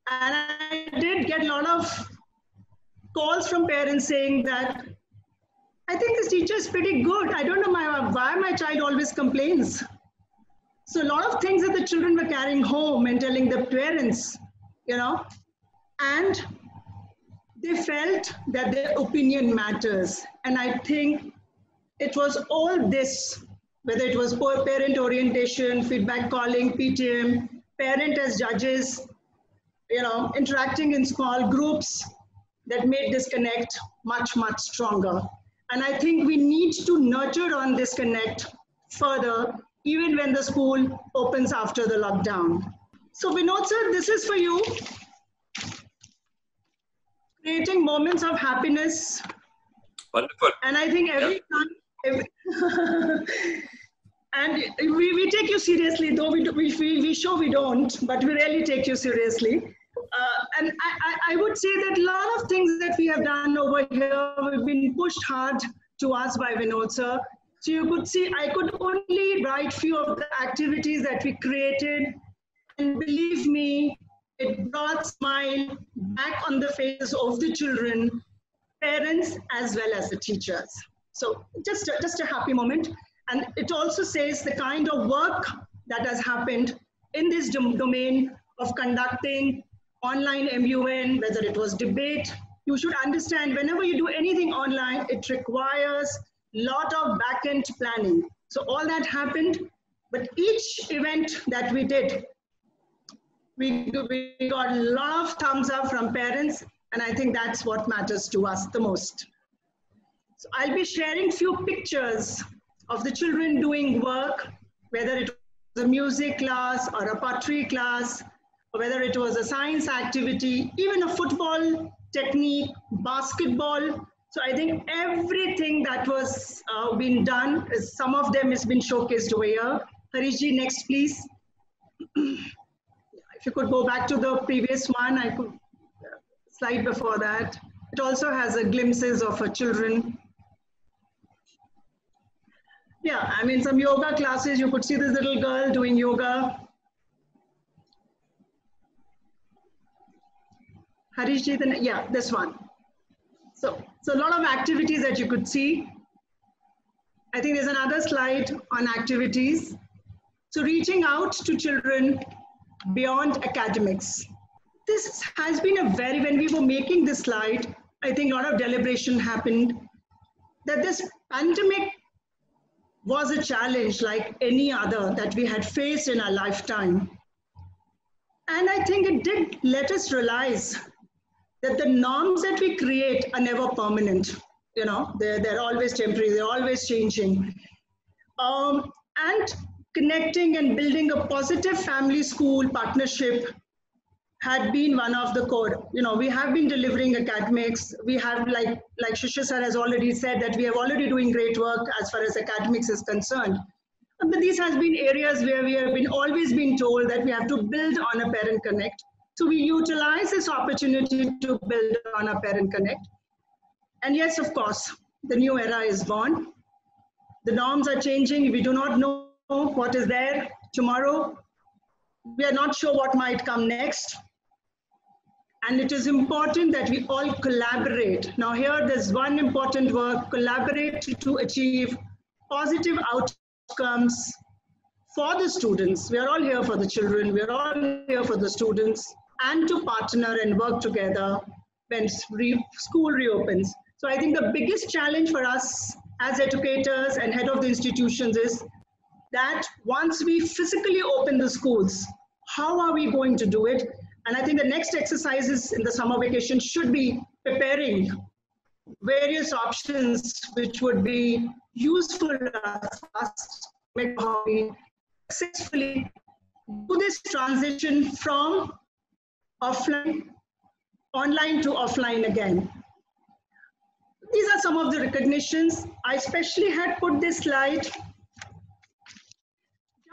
and I did get a lot of calls from parents saying that, I think this teacher is pretty good. I don't know why my child always complains. So a lot of things that the children were carrying home and telling the parents, you know, and they felt that their opinion matters. And I think it was all this, whether it was parent orientation, feedback calling, PTM, parent as judges, interacting in small groups, that made this connect much, much stronger. And I think we need to nurture on this connect further, even when the school opens after the lockdown. So Vinod sir, this is for you. Creating moments of happiness. Wonderful. And I think every time, and we take you seriously, though we show we don't, but we really take you seriously. And I would say that a lot of things that we have done over here, we've been pushed hard to us by Vinod sir. So you could see, I could only write few of the activities that we created. And believe me, it brought smile back on the faces of the children, parents, as well as the teachers. So just a happy moment. And it also says the kind of work that has happened in this domain of conducting online MUN, whether it was debate. You should understand, whenever you do anything online, it requires a lot of back-end planning. So all that happened, but each event that we did, we got a lot of thumbs up from parents, and I think that's what matters to us the most. So I'll be sharing few pictures of the children doing work, whether it was a music class or a pottery class, or whether it was a science activity, even a football technique, basketball. So I think everything that was been done, some of them has been showcased over here. Harishji, next please. If you could go back to the previous one, I could slide before that. It also has a glimpses of children. Yeah, I mean, some yoga classes, you could see this little girl doing yoga. Harishji, yeah, this one. So a lot of activities that you could see. I think there's another slide on activities. So reaching out to children beyond academics. This has been when we were making this slide, I think a lot of deliberation happened, that this pandemic was a challenge like any other that we had faced in our lifetime. And I think it did let us realize that the norms that we create are never permanent. They're always temporary, they're always changing. And connecting and building a positive family-school partnership had been one of the core. We have been delivering academics. We have, like Shishir sir has already said, that we are already doing great work as far as academics is concerned. But these has been areas where we have always been told that we have to build on a parent connect. So we utilize this opportunity to build on a parent connect. And yes, of course, the new era is born. The norms are changing. We do not know what is there tomorrow. We are not sure what might come next. And it is important that we all collaborate. Now here, there's one important word: collaborate to achieve positive outcomes for the students. We are all here for the children. We are all here for the students, and to partner and work together when school reopens. So I think the biggest challenge for us as educators and head of the institutions is that once we physically open the schools, how are we going to do it? And I think the next exercises in the summer vacation should be preparing various options which would be useful to us to how we successfully do this transition from online to offline again. These are some of the recognitions. I especially had put this slide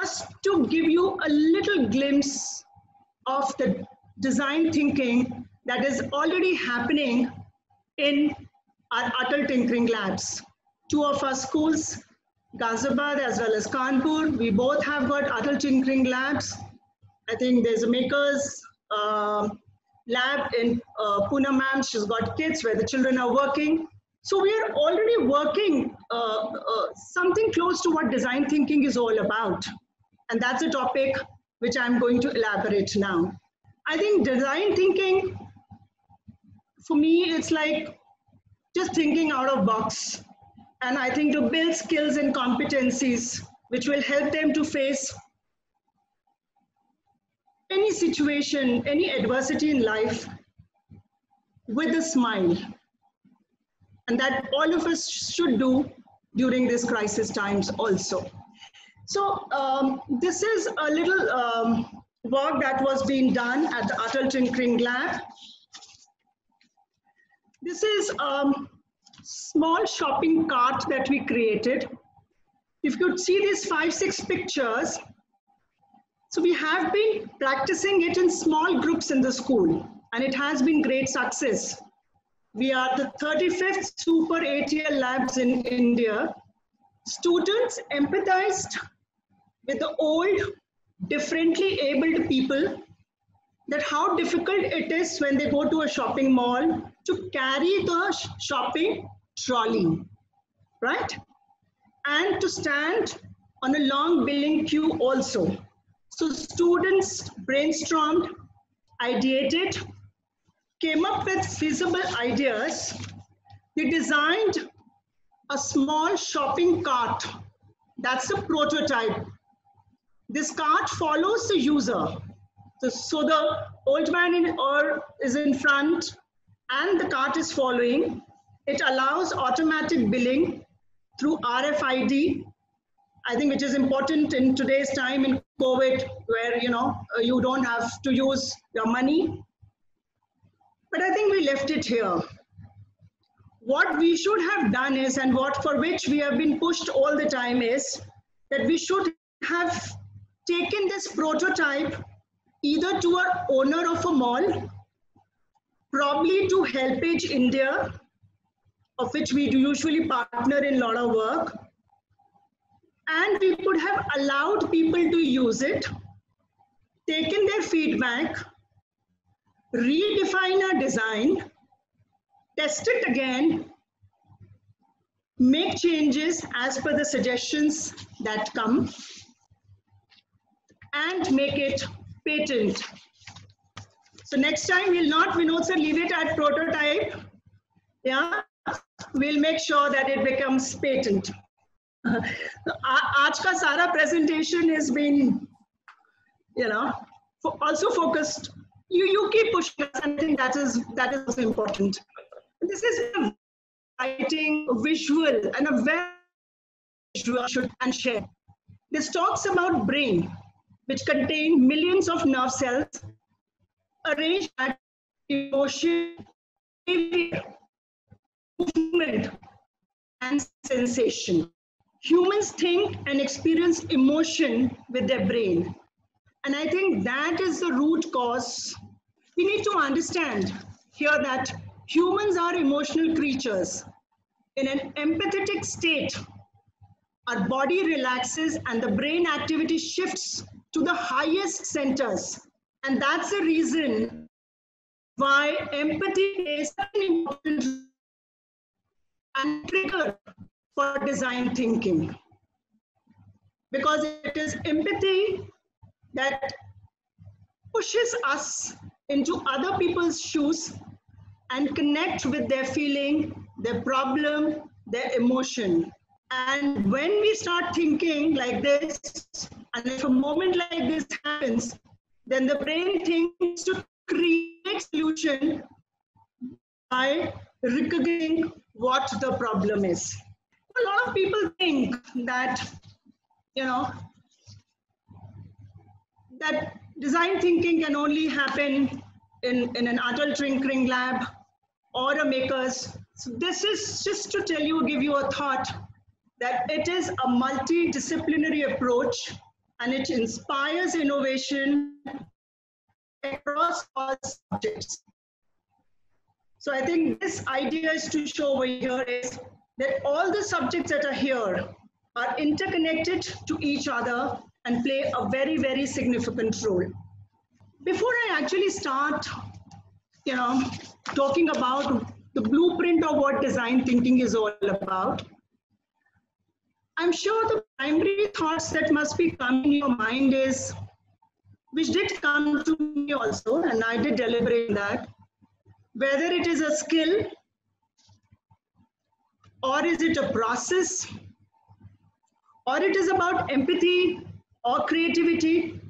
just to give you a little glimpse of the design thinking that is already happening in our Atal Tinkering Labs. Two of our schools, Ghaziabad as well as Kanpur, we both have got Atal Tinkering Labs. I think there's a makers lab in Poonam ma'am, she's got kids where the children are working. So we are already working something close to what design thinking is all about. And that's a topic which I'm going to elaborate now. I think design thinking for me, it's like just thinking out of box. And I think to build skills and competencies which will help them to face any situation, any adversity in life with a smile. And that all of us should do during this crisis times also. So this is a little work that was being done at the Atal Tinkering Lab. This is a small shopping cart that we created. If you could see these 5-6 pictures, so we have been practicing it in small groups in the school, and it has been great success. We are the 35th Super ATL labs in India. Students empathized with the old, differently abled people, that how difficult it is when they go to a shopping mall to carry the shopping trolley, right? And to stand on a long billing queue also. So students brainstormed, ideated, came up with feasible ideas. They designed a small shopping cart. That's a prototype. This cart follows the user. So the old man is in front and the cart is following. It allows automatic billing through RFID, I think, which is important in today's time in COVID, where you don't have to use your money. But I think we left it here. What we should have done is, and what for which we have been pushed all the time, is that we should have taken this prototype either to an owner of a mall, probably to HelpAge India, of which we do usually partner in a lot of work, and we could have allowed people to use it, taken their feedback, redefine our design, test it again, make changes as per the suggestions that come, and make it patent. So next time we'll not, Vinod sir, leave it at prototype. Yeah, we'll make sure that it becomes patent. Aaj ka sara presentation has been, also focused. You keep pushing us, and I think that is also important. This is a writing, visual, and a very visual should and share. This talks about brain, which contain millions of nerve cells arranged at emotion, behavior, movement, and sensation. Humans think and experience emotion with their brain. And I think that is the root cause. We need to understand here that humans are emotional creatures. In an empathetic state, our body relaxes and the brain activity shifts to the highest centers. And that's the reason why empathy is an important and trigger for design thinking. Because it is empathy that pushes us into other people's shoes and connect with their feeling, their problem, their emotion. And when we start thinking like this, and if a moment like this happens, then the brain thinks to create solution by recognizing what the problem is. A lot of people think that, that design thinking can only happen in an Atal Tinkering Lab or a maker's. So this is just to tell you, give you a thought that it is a multidisciplinary approach, and it inspires innovation across all subjects. So I think this idea is to show over here is that all the subjects that are here are interconnected to each other and play a very, very significant role. Before I actually start, talking about the blueprint of what design thinking is all about, I'm sure the primary thoughts that must be coming in your mind is, which did come to me also, and I did deliberate that, whether it is a skill or is it a process, or it is about empathy or creativity.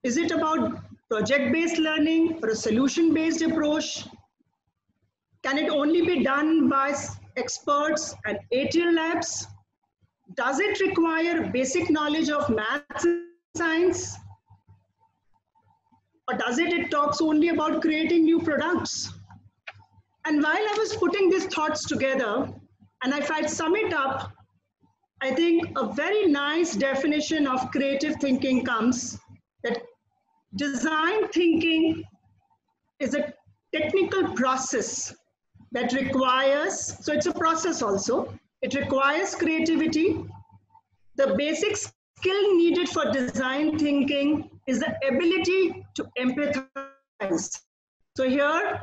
Is it about project-based learning or a solution-based approach? Can it only be done by experts and ATL labs? Does it require basic knowledge of maths and science? Or does it talks only about creating new products? And while I was putting these thoughts together, and if I sum it up, I think a very nice definition of creative thinking comes that design thinking is a technical process that requires, so it's a process also, it requires creativity. The basic skill needed for design thinking is the ability to empathize. So here,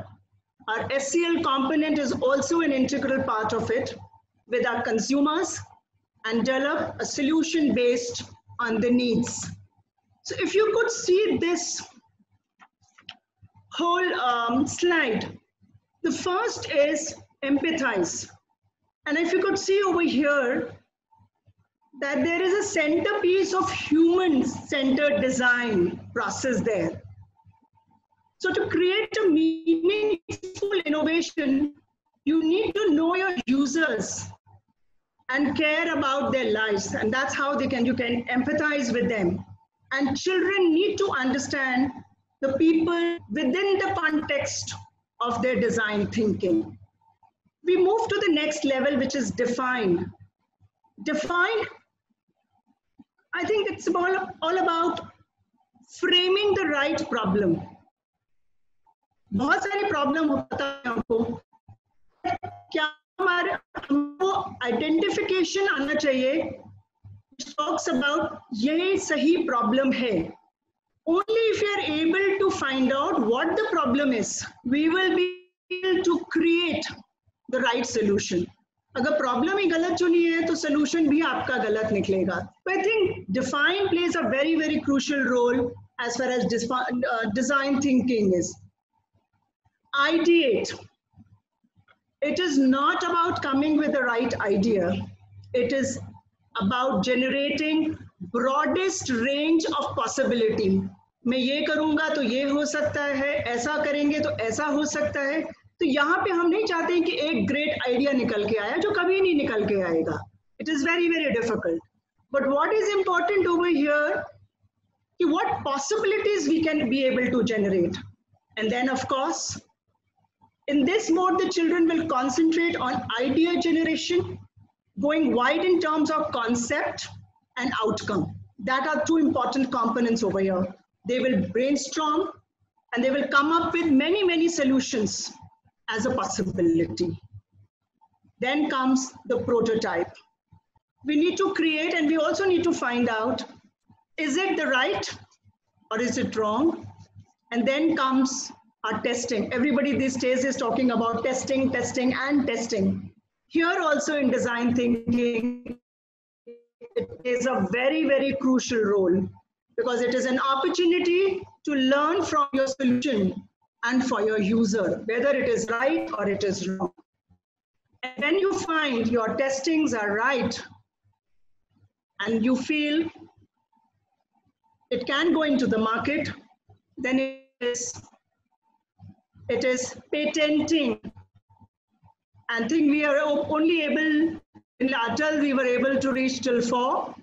our SCL component is also an integral part of it with our consumers and develop a solution based on the needs. So if you could see this whole slide, the first is empathize. And if you could see over here that there is a centerpiece of human-centered design process there. So to create a meaningful innovation, you need to know your users and care about their lives. And that's how you can empathize with them. And children need to understand the people within the context of their design thinking. We move to the next level, which is define. Define, I think it's all about framing the right problem. बहुत सारे problem होता है हमको, क्या हमारे हमको identification आना चाहिए, which talks about ये सही प्रॉब्लम है. Only if you are able to find out what the problem is, we will be able to create the right solution. अगर प्रॉब्लम ही गलत चुनी है तो सोल्यूशन भी आपका गलत निकलेगा. But I think define plays a very, very crucial role as far as design thinking is. Ideate. It is not about coming with the right idea. It is about generating broadest range of possibility. मैं ये करूँगा तो ये हो सकता है, ऐसा करेंगे तो ऐसा हो सकता है. तो यहाँ पे हम नहीं चाहते कि एक great idea निकल के आया जो कभी नहीं निकल के आएगा. It is very, very difficult. But what is important over here, what possibilities we can be able to generate. And then of course, in this mode, the children will concentrate on idea generation, going wide in terms of concept and outcome. That are two important components over here. They will brainstorm and they will come up with many, many solutions as a possibility. Then comes the prototype. We need to create, and we also need to find out, is it the right or is it wrong? And then comes our testing. Everybody these days is talking about testing, testing, and testing. Here also in design thinking, it is a very, very crucial role because it is an opportunity to learn from your solution and for your user, whether it is right or it is wrong. And when you find your testings are right and you feel it can go into the market, then it is patenting. And I think we are only able, in Atal, we were able to reach till 4.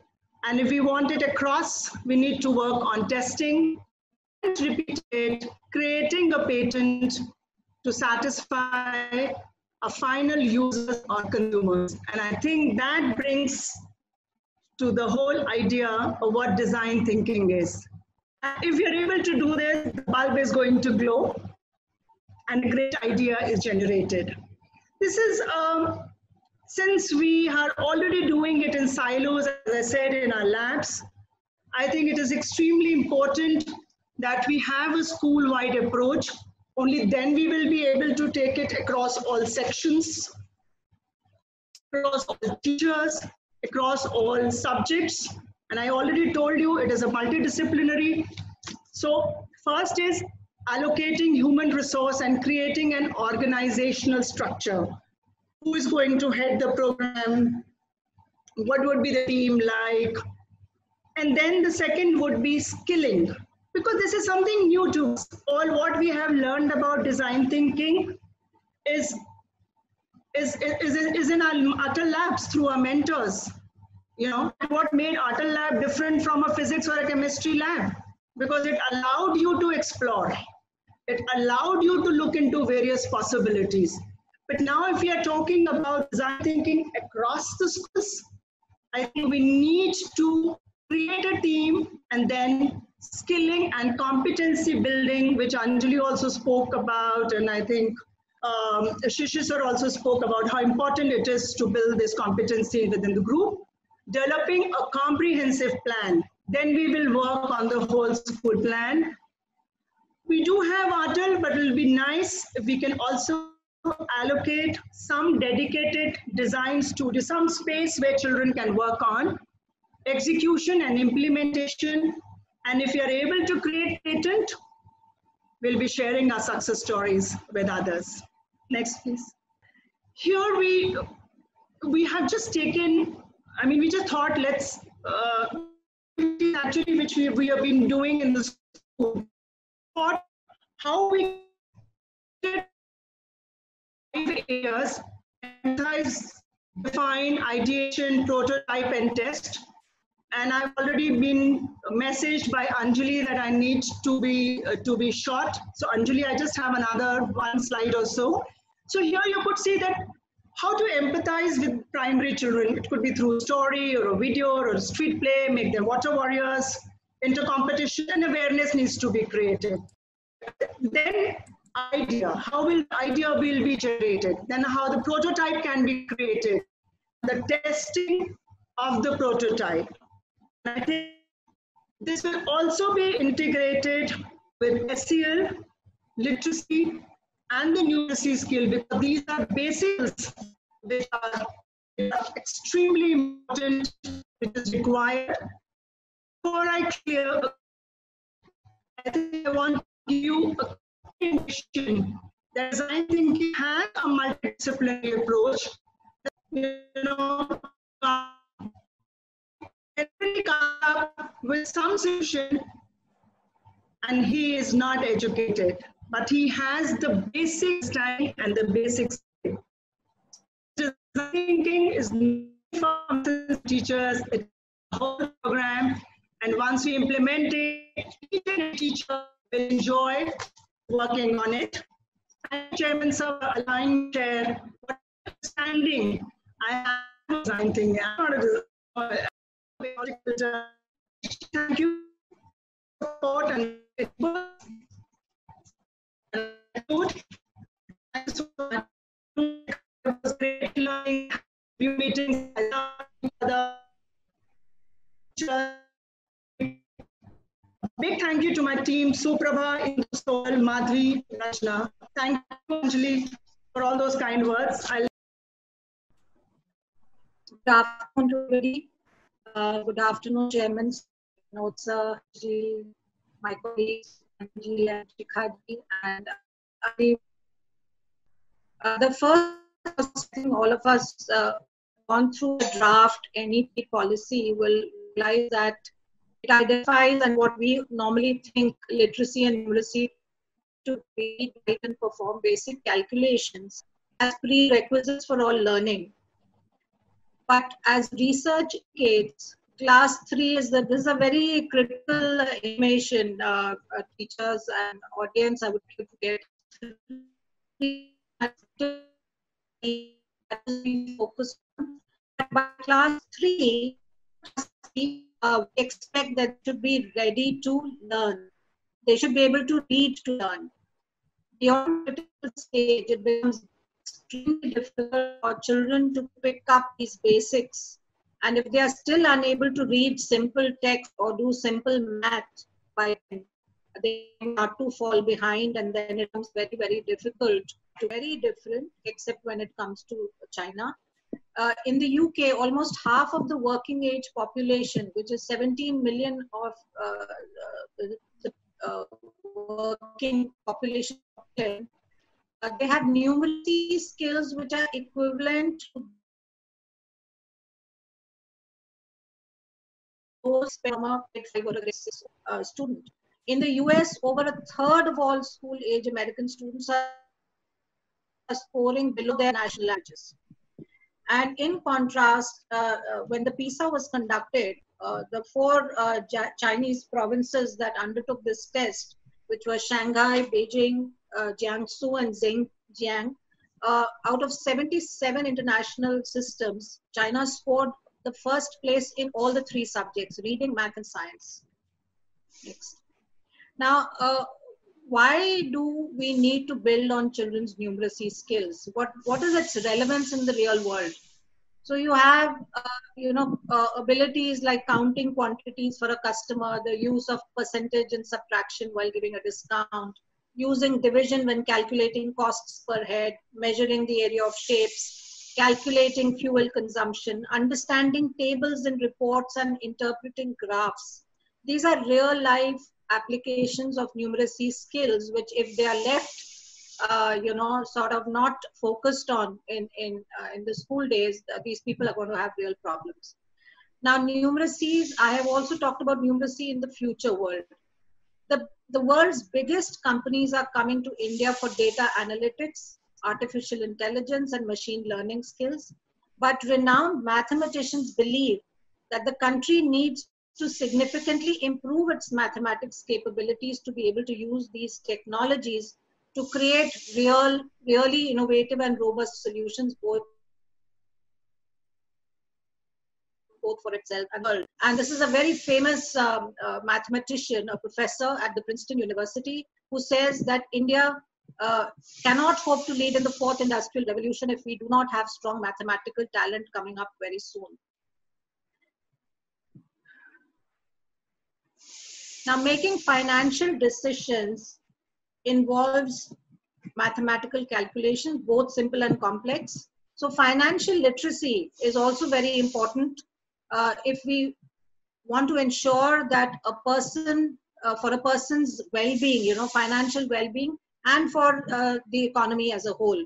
And if we want it across, we need to work on testing, and repeat it, creating a patent to satisfy a final user or consumers. And I think that brings to the whole idea of what design thinking is. And if you're able to do this, the bulb is going to glow and a great idea is generated. This is, since we are already doing it in silos, as I said, in our labs, I think it is extremely important that we have a school-wide approach. Only then we will be able to take it across all sections, across all teachers, across all subjects. And I already told you it is a multidisciplinary. So first is allocating human resource and creating an organizational structure. Who is going to head the program? What would be the team like? And then the second would be skilling, because this is something new to us. All what we have learned about design thinking is in our Atal labs through our mentors. What made Atal lab different from a physics or a chemistry lab? Because it allowed you to explore. It allowed you to look into various possibilities. But now if we are talking about design thinking across the schools, I think we need to create a team, and then skilling and competency building, which Anjali also spoke about, and I think Shishir sir also spoke about how important it is to build this competency within the group. Developing a comprehensive plan. Then we will work on the whole school plan. We do have Atal, but it will be nice if we can also allocate some dedicated design studio, some space where children can work on execution and implementation. And if you are able to create patent, we'll be sharing our success stories with others. Next, please. Here we have just taken, we just thought let's, actually which we have been doing in the school, how we did 5 areas: define, ideation, prototype, and test. And I've already been messaged by Anjali that I need to be short. So Anjali, I just have another 1 slide or so. So here you could see that how to empathize with primary children. It could be through a story or a video or a street play, make them water warriors, enter competition, and awareness needs to be created. Then idea, how will idea will be generated? Then how the prototype can be created, the testing of the prototype. I think this will also be integrated with SEL, literacy, and the numeracy skill, because these are basics which are extremely important, which is required. Before I clear, I think I want to give you a condition that design thinking has a multidisciplinary approach. Everybody comes up with some solution, and he is not educated, but he has the basic style and the basic skill. Design thinking is for teachers, it's a whole program, and once we implement it, each and every teacher will enjoy working on it. And Chairman sir, allowing chair, what understanding I have design thinking. I'm not a thank you for support, and it was good. It was great learning, new meetings. Big thank you to my team, Suprabha, Indusol, Madhvi, Rachna. Thank you, Anjali, for all those kind words. Good afternoon to everybody. Good afternoon, Chairman, Notsa, my colleagues, Anjali and Shikhaji, and the first thing all of us gone through the draft NEP policy will realize that it identifies and what we normally think literacy and numeracy to read, write, and perform basic calculations as prerequisites for all learning. But as research indicates, class 3 is this is a very critical information. Teachers and audience, I would like to get focused on. By class 3, we expect that to be ready to learn. They should be able to read to learn. Beyond critical stage, it becomes extremely difficult for children to pick up these basics. And if they are still unable to read simple text or do simple math, they start to fall behind, and then it becomes very, very difficult. Very different, except when it comes to China. In the UK, almost half of the working age population, which is 17 million of the working population. They have numeracy skills which are equivalent to those from a grade 5 or a grade 6 student. In the US, over a third of all school-age American students are scoring below their national averages. And in contrast, when the PISA was conducted, the four Chinese provinces that undertook this test, which were Shanghai, Beijing, Jiangsu, and Xinjiang, out of 77 international systems, China scored the first place in all the three subjects, reading, math, and science. Next. Now, why do we need to build on children's numeracy skills? What is its relevance in the real world? So you have, abilities like counting quantities for a customer, the use of percentage and subtraction while giving a discount, using division when calculating costs per head, measuring the area of shapes, calculating fuel consumption, understanding tables and reports, and interpreting graphs. These are real life applications of numeracy skills, which if they are left sort of not focused on in the school days, these people are going to have real problems. Now, numeracy, I have also talked about numeracy in the future world. The world's biggest companies are coming to India for data analytics, artificial intelligence, and machine learning skills. But renowned mathematicians believe that the country needs to significantly improve its mathematics capabilities to be able to use these technologies to create really innovative and robust solutions, both for itself and the world. And this is a very famous mathematician, a professor at the Princeton University, who says that India cannot hope to lead in the fourth industrial revolution if we do not have strong mathematical talent coming up very soon. Now, making financial decisions involves mathematical calculations, both simple and complex. So financial literacy is also very important if we want to ensure that a person, for a person's well-being, financial well-being, and for the economy as a whole.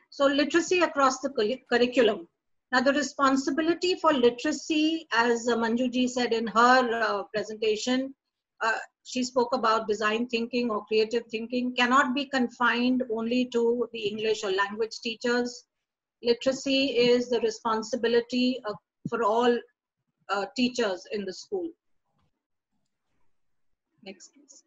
So literacy across the curriculum. Now the responsibility for literacy, as Manjuji said in her presentation, she spoke about design thinking or creative thinking, cannot be confined only to the English or language teachers. Literacy is the responsibility for all teachers in the school. Next, please.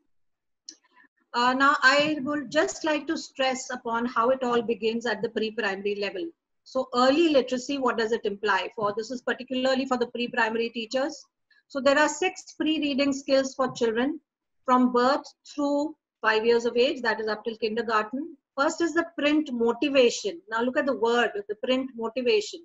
Now, I would just like to stress upon how it all begins at the pre-primary level. So early literacy, what does it imply? This is particularly for the pre-primary teachers. So there are 6 pre-reading skills for children from birth through 5 years of age, that is up till kindergarten. First is the print motivation. Now look at the word, the print motivation.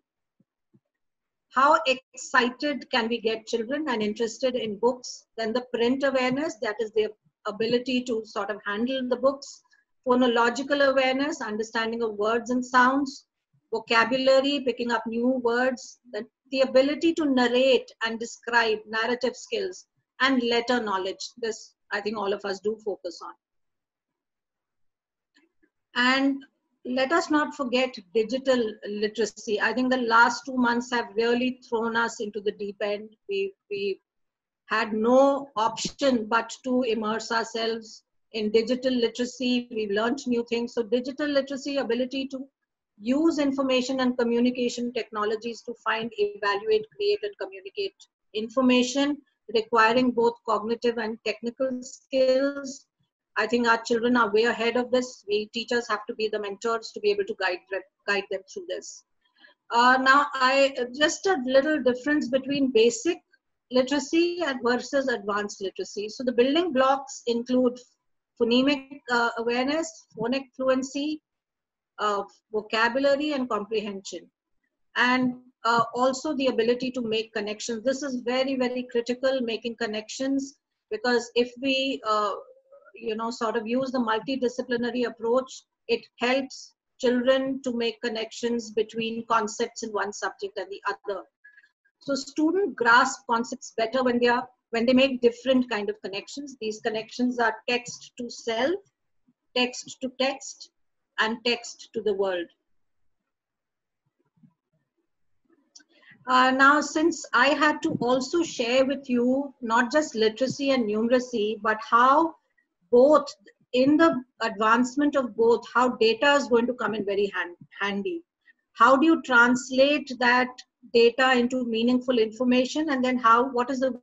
How excited can we get children and interested in books? Then the print awareness, that is their ability to sort of handle the books. Phonological awareness, understanding of words and sounds. Vocabulary, picking up new words. Then the ability to narrate and describe, narrative skills, and letter knowledge. This, I think all of us do focus on. And let us not forget digital literacy. I think the last 2 months have really thrown us into the deep end. We had no option but to immerse ourselves in digital literacy. We've learned new things. So digital literacy, ability to use information and communication technologies to find, evaluate, create, and communicate information, requiring both cognitive and technical skills. I think our children are way ahead of this. We teachers have to be the mentors to be able to guide them through this. Now, just a little difference between basic literacy versus advanced literacy. So the building blocks include phonemic awareness, phonic fluency, vocabulary and comprehension, and also the ability to make connections. This is very, very critical, making connections, because if we sort of use the multidisciplinary approach, it helps children to make connections between concepts in one subject and the other. So students grasp concepts better when they are when they make different kind of connections. These connections are text to self, text to text, and text to the world. Now, since I had to also share with you not just literacy and numeracy, but how both, in the advancement of both, how data is going to come in very handy. How do you translate that data into meaningful information, and then what is the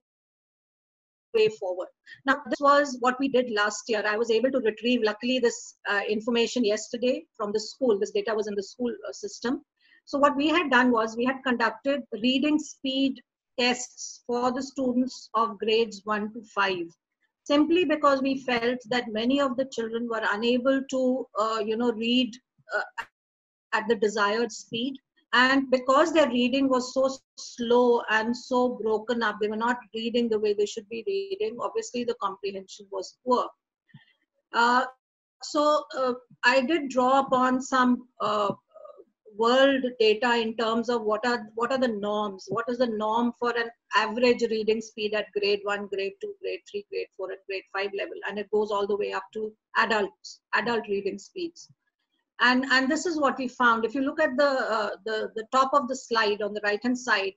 way forward? Now, this was what we did last year. I was able to retrieve, luckily, this information yesterday from the school. This data was in the school system. So what we had done was we had conducted reading speed tests for the students of grades 1 to 5. Simply because we felt that many of the children were unable to, read at the desired speed. And because their reading was so slow and so broken up, they were not reading the way they should be reading. Obviously, the comprehension was poor. So I did draw upon some world data in terms of what are the norms. What is the norm for an average reading speed at grade 1, grade 2, grade 3, grade 4, and grade 5 level, and it goes all the way up to adult reading speeds. And this is what we found. If you look at the top of the slide on the right hand side,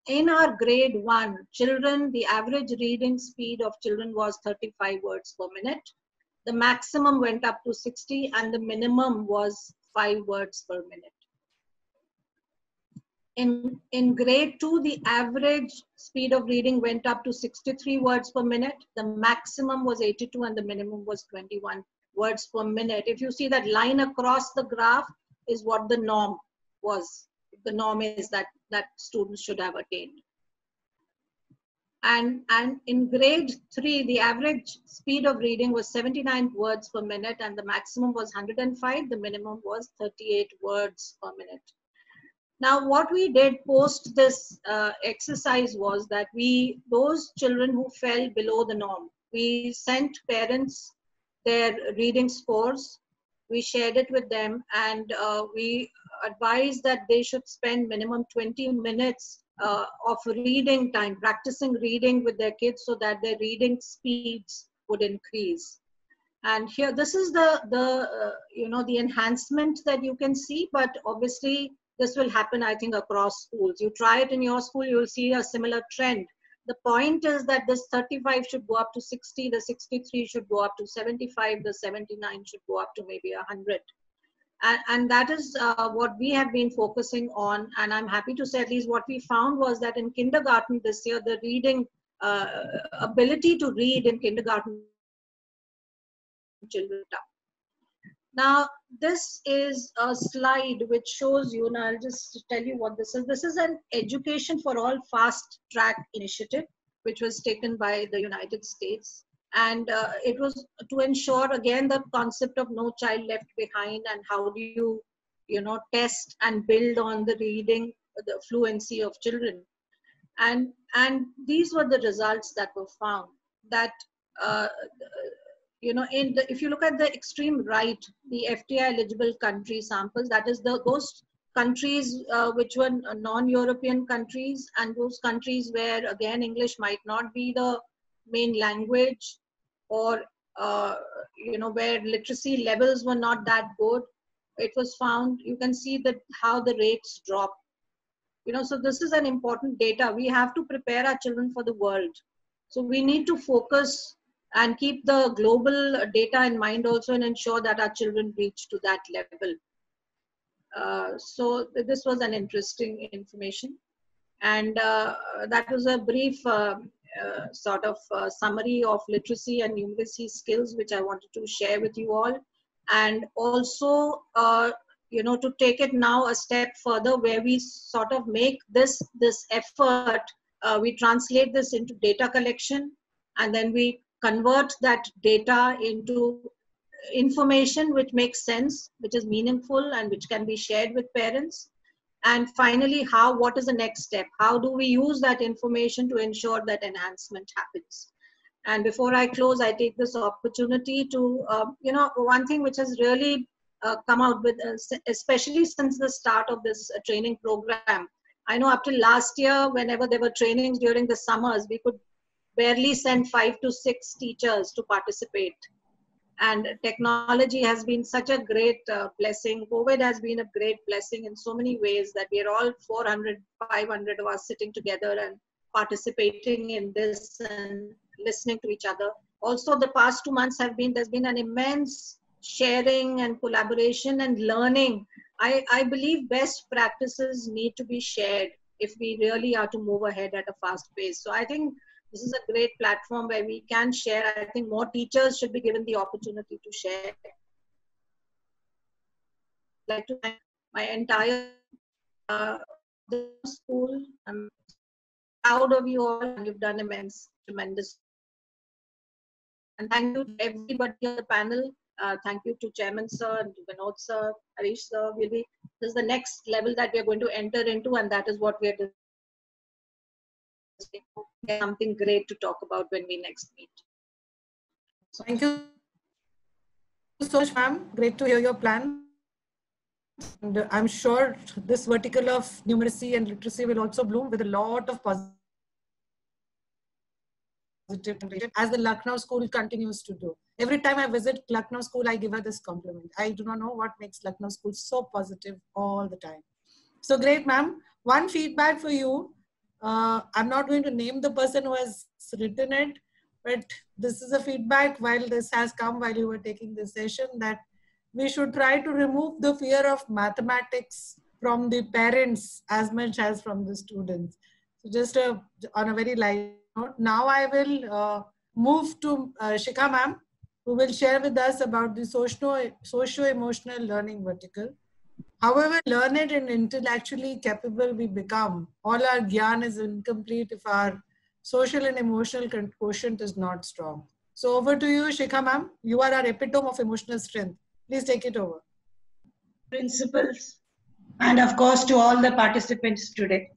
in our grade 1 children, the average reading speed of children was 35 words per minute. The maximum went up to 60, and the minimum was 5 words per minute. In grade 2, the average speed of reading went up to 63 words per minute. The maximum was 82, and the minimum was 21 words per minute. If you see that line across the graph is what the norm was. The norm is that students should have attained. And in grade 3, the average speed of reading was 79 words per minute, and the maximum was 105. The minimum was 38 words per minute. Now, what we did post this exercise was that those children who fell below the norm, we sent parents their reading scores. We shared it with them, and we advised that they should spend minimum 20 minutes of reading time, practicing reading with their kids, so that their reading speeds would increase. And here, this is the enhancement that you can see, but obviously this will happen, I think, across schools. You try it in your school, you will see a similar trend. The point is that this 35 should go up to 60, the 63 should go up to 75, the 79 should go up to maybe 100. And that is what we have been focusing on. And I'm happy to say at least what we found was that in kindergarten this year, the reading ability to read in kindergarten children up. Now, this is a slide which shows you, and I'll just tell you what this is. This is an Education for All fast track initiative, which was taken by the United States. And it was to ensure, again, the concept of no child left behind, and how do you, test and build on the reading, the fluency of children. And these were the results that were found. That if you look at the extreme right, the FTI eligible country samples, that is those countries which were non-European countries, and those countries where, again, English might not be the main language, or where literacy levels were not that good. It was found, you can see that how the rates drop. So this is an important data. We have to prepare our children for the world. So we need to focus and keep the global data in mind also, and ensure that our children reach to that level. So this was an interesting information. And that was a brief sort of summary of literacy and numeracy skills, which I wanted to share with you all. And also, to take it now a step further, where we sort of make this effort, we translate this into data collection, and then we convert that data into information which makes sense, which is meaningful, and which can be shared with parents. And finally, what is the next step? How do we use that information to ensure that enhancement happens? And before I close, I take this opportunity to, one thing which has really come out with, especially since the start of this training program. I know up till last year, whenever there were trainings during the summers, we could barely sent 5 to 6 teachers to participate. And technology has been such a great blessing. COVID has been a great blessing in so many ways that we are all 400, 500 of us sitting together and participating in this and listening to each other. Also, the past 2 months there's been an immense sharing and collaboration and learning. I believe best practices need to be shared if we really are to move ahead at a fast pace. So I think this is a great platform where we can share. I think more teachers should be given the opportunity to share. I'd like to thank my entire school. I'm proud of you all, and you've done tremendous. And thank you to everybody on the panel. Thank you to Chairman Sir, and to Vinod Sir, Harish Sir. This is the next level that we are going to enter into, and that is what we are doing. Something great to talk about when we next meet. So thank you so much, ma'am. Great to hear your plan. And I'm sure this vertical of numeracy and literacy will also bloom with a lot of positive, as the Lucknow school continues to do. Every time I visit Lucknow school, I give her this compliment. I do not know what makes Lucknow school so positive all the time. So great, ma'am. One feedback for you. I'm not going to name the person who has written it, but this is a feedback while this has come while you were taking this session, that we should try to remove the fear of mathematics from the parents as much as from the students. So just on a very light note, now I will move to Shikha ma'am, who will share with us about the socio-emotional learning vertical. However learned and intellectually capable we become, all our gyan is incomplete if our social and emotional quotient is not strong. So over to you, Shikha ma'am. You are our epitome of emotional strength. Please take it over. Principals, and of course to all the participants today.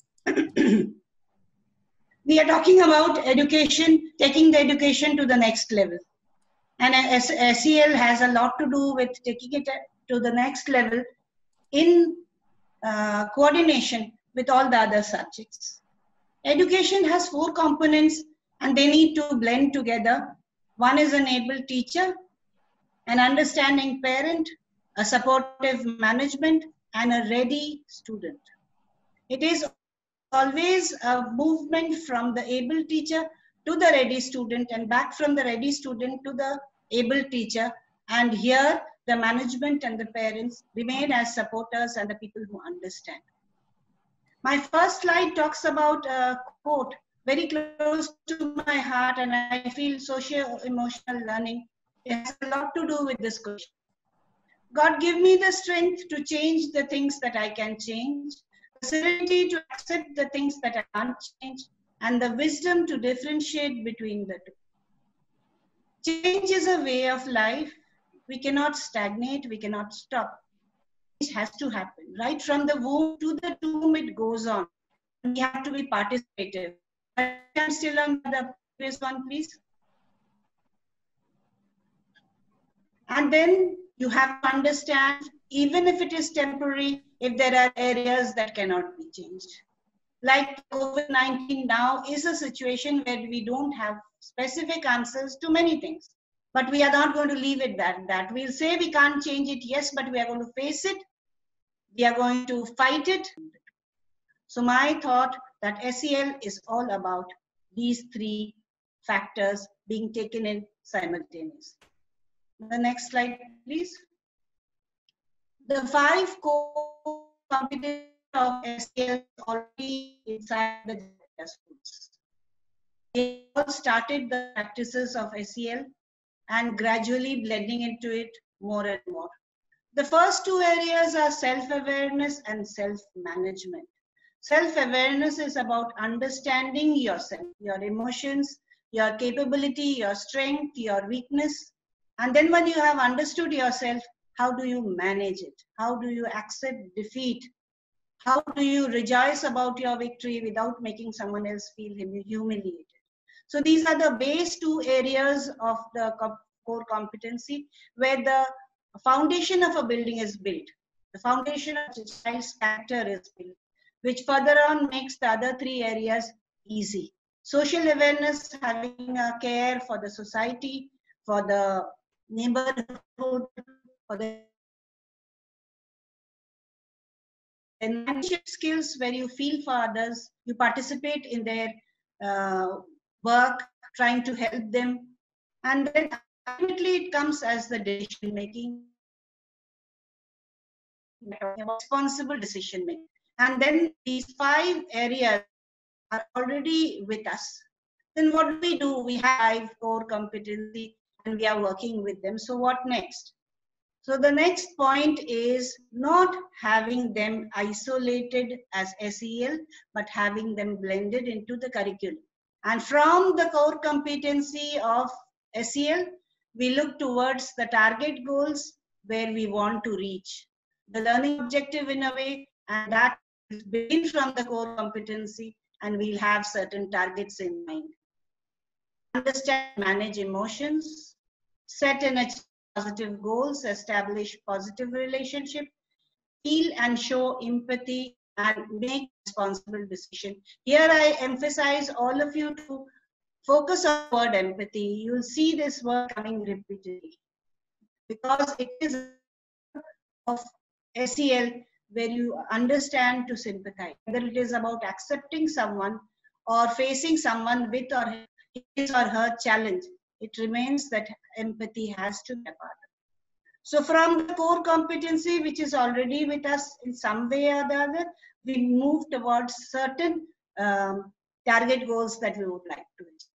We are talking about education, taking the education to the next level. And SEL has a lot to do with taking it to the next level in coordination with all the other subjects. Education has 4 components and they need to blend together. One is an able teacher, an understanding parent, a supportive management, and a ready student. It is always a movement from the able teacher to the ready student and back from the ready student to the able teacher. And here the management and the parents remain as supporters and the people who understand. My first slide talks about a quote very close to my heart, and I feel socio-emotional learning. It has a lot to do with this question. God, give me the strength to change the things that I can change, the serenity to accept the things that I can't change, and the wisdom to differentiate between the two. Change is a way of life. We cannot stagnate, we cannot stop. It has to happen. Right from the womb to the tomb, it goes on. We have to be participative. I'm still on the previous one, please. And then you have to understand, even if it is temporary, if there are areas that cannot be changed. Like COVID-19 now is a situation where we don't have specific answers to many things. But we are not going to leave it at that. We'll say we can't change it, yes, but we are going to face it. We are going to fight it. So my thought that SEL is all about these 3 factors being taken in simultaneously. The next slide, please. The 5 core competencies of SEL already inside the schools. They all started the practices of SEL and gradually blending into it more and more. The first 2 areas are self-awareness and self-management. Self-awareness is about understanding yourself, your emotions, your capability, your strength, your weakness. And then when you have understood yourself, how do you manage it? How do you accept defeat? How do you rejoice about your victory without making someone else feel humiliated? So these are the base 2 areas of the core competency where the foundation of a building is built. The foundation of a child's character is built, which further on makes the other 3 areas easy. Social awareness, having a care for the society, for the neighborhood, for the leadership skills where you feel for others, you participate in their work, trying to help them. And then ultimately it comes as the decision making, responsible decision making. And then these 5 areas are already with us. Then what do? We have 5 core competency and we are working with them. So what next? So the next point is not having them isolated as SEL, but having them blended into the curriculum. And from the core competency of SEL, we look towards the target goals where we want to reach. The learning objective in a way, and that is begin from the core competency, and we'll have certain targets in mind. Understand, manage emotions, set and achieve positive goals, establish positive relationship, feel and show empathy, and make responsible decision. Here I emphasize all of you to focus on the word empathy. You'll see this word coming repeatedly because it is of SEL where you understand to sympathize. Whether it is about accepting someone or facing someone with or his or her challenge, it remains that empathy has to be a part. So from the core competency, which is already with us in some way or the other, we move towards certain target goals that we would like to achieve.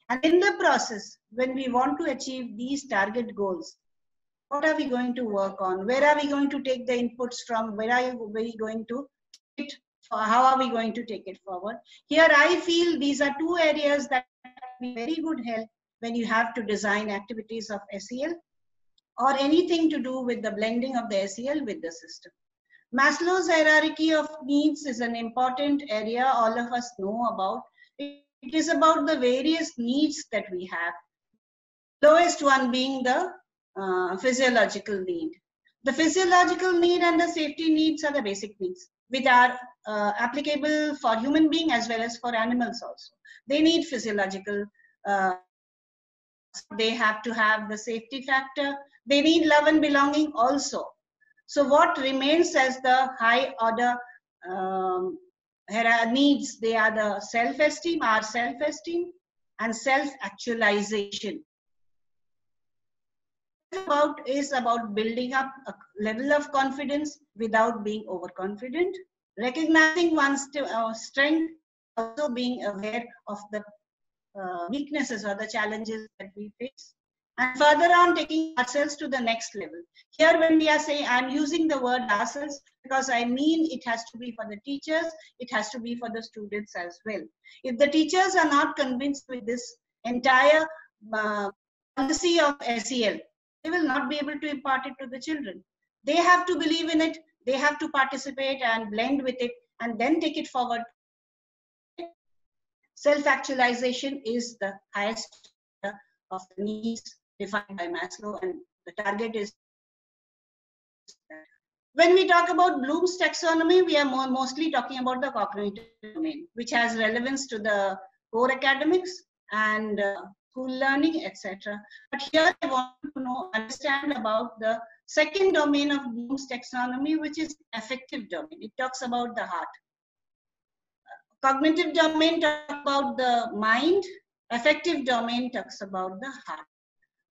And in the process, when we want to achieve these target goals, what are we going to work on? Where are we going to take the inputs from? Where are we going to take it? How are we going to take it forward? Here I feel these are 2 areas that be very good help when you have to design activities of SEL or anything to do with the blending of the SEL with the system. Maslow's hierarchy of needs is an important area all of us know about. It is about the various needs that we have. Lowest one being the physiological need. The physiological need and the safety needs are the basic needs, which are applicable for human beings as well as for animals also. They need physiological, they have to have the safety factor. They need love and belonging also. So what remains as the high order needs, they are the self-esteem, our self-esteem and self-actualization. Is about building up a level of confidence without being overconfident, recognizing one's strength, also being aware of the weaknesses or the challenges that we face, and further on taking ourselves to the next level. Here when we are saying, I'm using the word ourselves because I mean it has to be for the teachers, it has to be for the students as well. If the teachers are not convinced with this entire policy of SEL, they will not be able to impart it to the children. They have to believe in it, they have to participate and blend with it and then take it forward. Self-actualization is the highest of the needs defined by Maslow, and the target is. When we talk about Bloom's taxonomy, we are mostly talking about the cognitive domain, which has relevance to the core academics and school learning, etc. But here I want to understand about the second domain of Bloom's taxonomy, which is affective domain. It talks about the heart. Cognitive domain talks about the mind. Affective domain talks about the heart.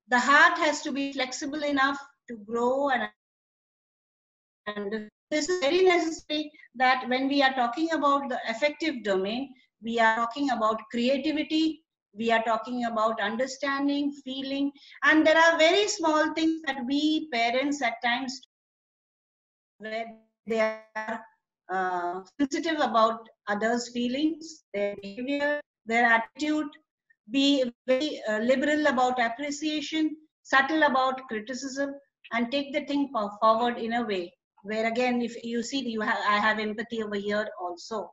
The heart has to be flexible enough to grow, and this is very necessary that when we are talking about the affective domain, we are talking about creativity, we are talking about understanding, feeling, and there are very small things that we parents at times where they are sensitive about others' feelings, their behavior, their attitude, be very liberal about appreciation, subtle about criticism, and take the thing forward in a way where, again, if you see, I have empathy over here also.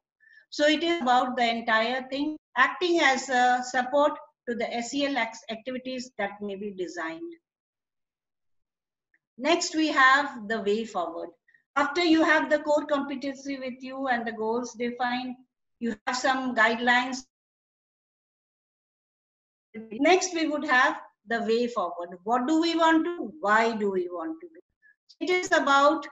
So it is about the entire thing, acting as a support to the SEL activities that may be designed. Next, we have the way forward. After you have the core competency with you and the goals defined, you have some guidelines Next, we would have the way forward. What do we want to? Why do we want to do? It is about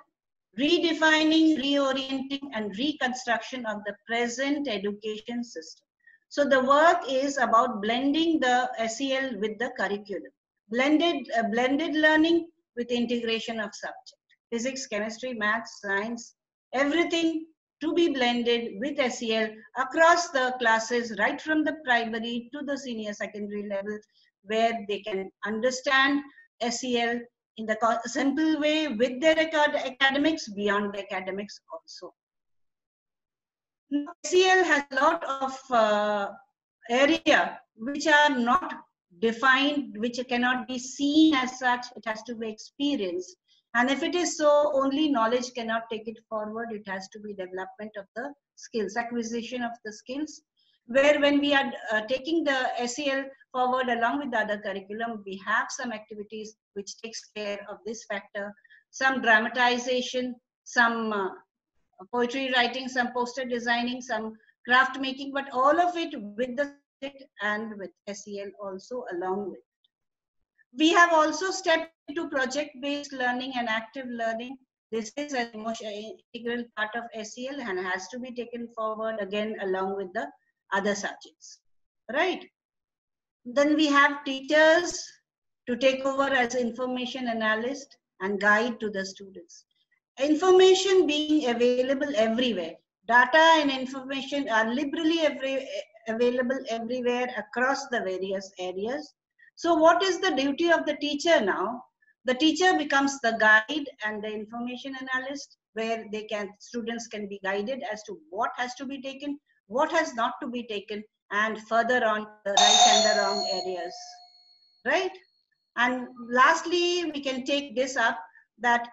redefining, reorienting, and reconstruction of the present education system. So the work is about blending the SEL with the curriculum. Blended learning with integration of subject. Physics, chemistry, maths, science, everything to be blended with SEL across the classes, right from the primary to the senior secondary level, where they can understand SEL in the simple way with their academics, beyond the academics also. Now, SEL has a lot of area which are not defined, which cannot be seen as such. It has to be experienced. And if it is so, only knowledge cannot take it forward. It has to be development of the skills, acquisition of the skills, where when we are taking the SEL forward along with the other curriculum, we have some activities which takes care of this factor, some dramatization, some poetry writing, some poster designing, some craft making, but all of it with the and with SEL also along with. We have also stepped into project-based learning and active learning. This is an integral part of SEL and has to be taken forward again along with the other subjects, right? Then we have teachers to take over as information analyst and guide to the students. Information being available everywhere. Data and information are liberally available everywhere across the various areas. So what is the duty of the teacher now? The teacher becomes the guide and the information analyst, where students can be guided as to what has to be taken, what has not to be taken, and further on the right and the wrong areas, right? And lastly, we can take this up that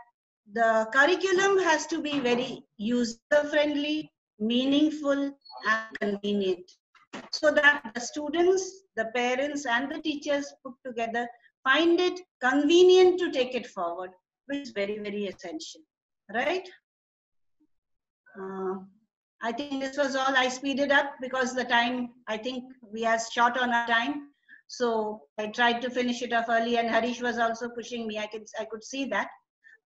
the curriculum has to be very user-friendly, meaningful, and convenient, so that the students, the parents, and the teachers put together find it convenient to take it forward, which is very, very essential, right? I think this was all. I speeded up because the time, I think we are short on our time. So I tried to finish it off early, and Harish was also pushing me. I could see that.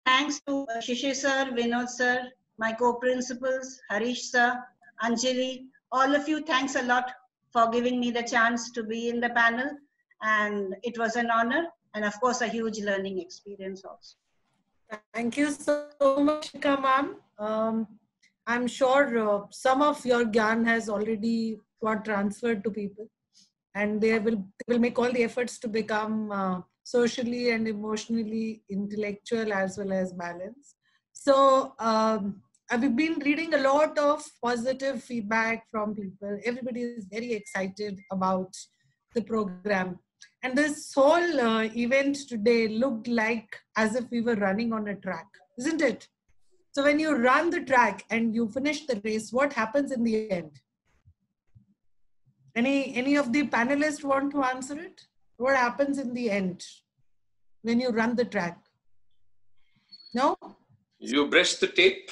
Thanks to Shishir sir, Vinod sir, my co-principals, Harish sir, Anjali, all of you, thanks a lot for giving me the chance to be in the panel. And it was an honor and of course a huge learning experience also. Thank you so much, Shikha ma'am. I'm sure some of your gyan has already got transferred to people, and they will make all the efforts to become socially and emotionally intellectual as well as balanced. So I've been reading a lot of positive feedback from people. Everybody is very excited about the program. And this whole event today looked like as if we were running on a track, isn't it? So when you run the track and you finish the race, what happens in the end? Any of the panelists want to answer it? What happens in the end when you run the track? No? You brush the tape.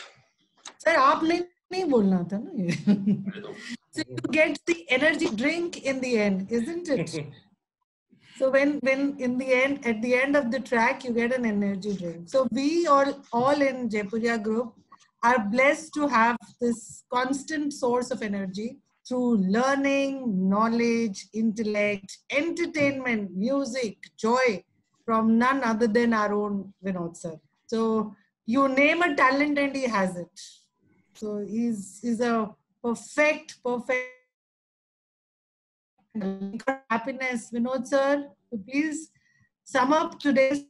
Sir, आपने नहीं बोलना था ना ये. So you get the energy drink in the end, isn't it? So when in the end, at the end of the track, you get an energy drink. So we all in Jaipuria group are blessed to have this constant source of energy through learning, knowledge, intellect, entertainment, music, joy from none other than our own Vinod sir. So you name a talent and he has it. So he's a perfect happiness. Vinod sir, please sum up today's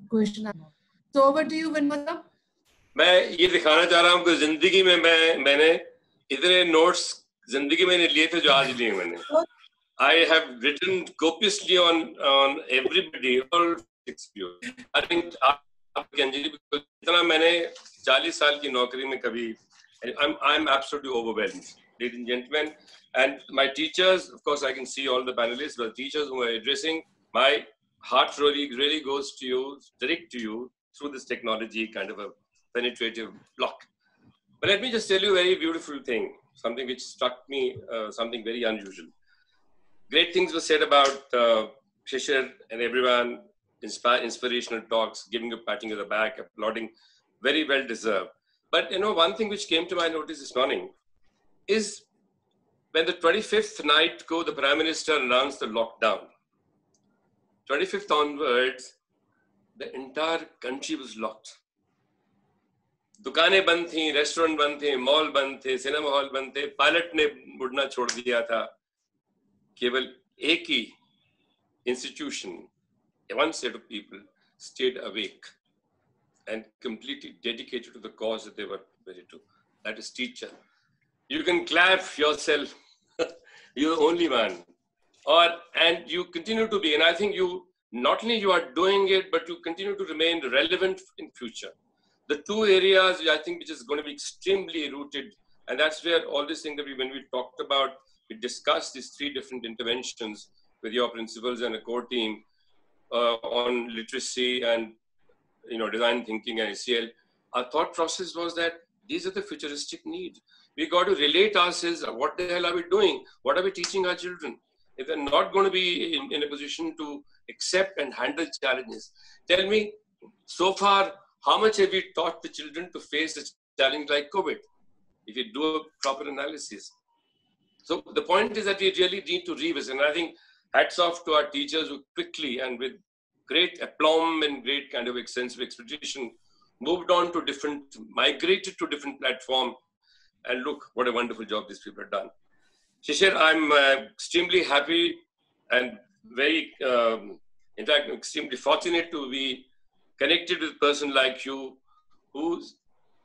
question. So over to you, Vinod sir. मैं ये दिखाना चाह रहा हूँ कि जिंदगी में मैंने इतने नोट्स जिंदगी में लिए थे जो आज लिए मैंने. I have written copiously on everybody, all 6 of you. I think इतना मैंने 40 साल की नौकरी में कभी I'm absolutely overwhelmed, ladies and gentlemen. And my teachers, of course, I can see all the panelists, but the teachers who are addressing, my heart really goes to you, direct to you through this technology, kind of a penetrative block. But let me just tell you a very beautiful thing. something which struck me, something very unusual. Great things were said about Shishir and everyone, inspirational talks, giving a patting on the back, applauding, very well deserved. But you know, one thing which came to my notice this morning is when the 25th night the Prime Minister announced the lockdown. 25th onwards, the entire country was locked. दुकानें बंद थी, restaurant बंद थे, mall बंद थे, cinema hall बंद थे, pilot ने उड़ना छोड़ दिया था. केवल एक ही institution, one set of people stayed awake and completely dedicated to the cause that they were ready to. That is teacher. You can clap yourself. You're the only one. And you continue to be, and I think not only you are doing it, but you continue to remain relevant in future. The two areas I think which is going to be extremely rooted, and that's where all these things that when we talked about, we discussed these three different interventions with your principals and a core team on literacy and design thinking and ACL. Our thought process was that these are the futuristic needs. We got to relate ourselves. What the hell are we doing? What are we teaching our children? If they're not going to be in a position to accept and handle challenges, tell me, so far, how much have we taught the children to face a challenge like COVID? If you do a proper analysis. So the point is that we really need to revisit. And I think hats off to our teachers who quickly and with great aplomb and great kind of sense of expectation moved on to migrated to different platform. And look, what a wonderful job these people have done. Shishir, I'm extremely happy and very, in fact, extremely fortunate to be connected with a person like you, who's,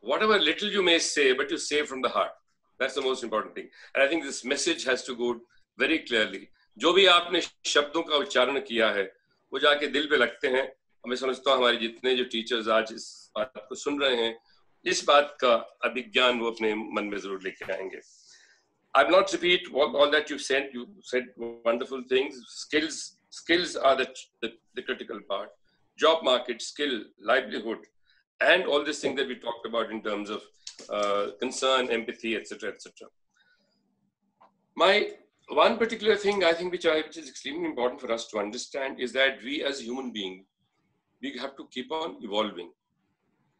whatever little you may say, but you say from the heart. That's the most important thing. And I think this message has to go very clearly. जो भी आपने शब्दों का उच्चारण किया है, वो जाके दिल पे लगते हैं. मैं समझता हूँ हमारे जितने जो टीचर्स आज इस बात को सुन रहे हैं, इस बात का अभिज्ञान वो अपने मन में जरूर लेके आएंगे. I will not repeat all that you said. You said wonderful things. Skills are the critical part. Job market, skill, livelihood, and all these things that we talked about in terms of concern, empathy, etc., etc. My one particular thing I think which is extremely important for us to understand is that we as human beings, we have to keep on evolving,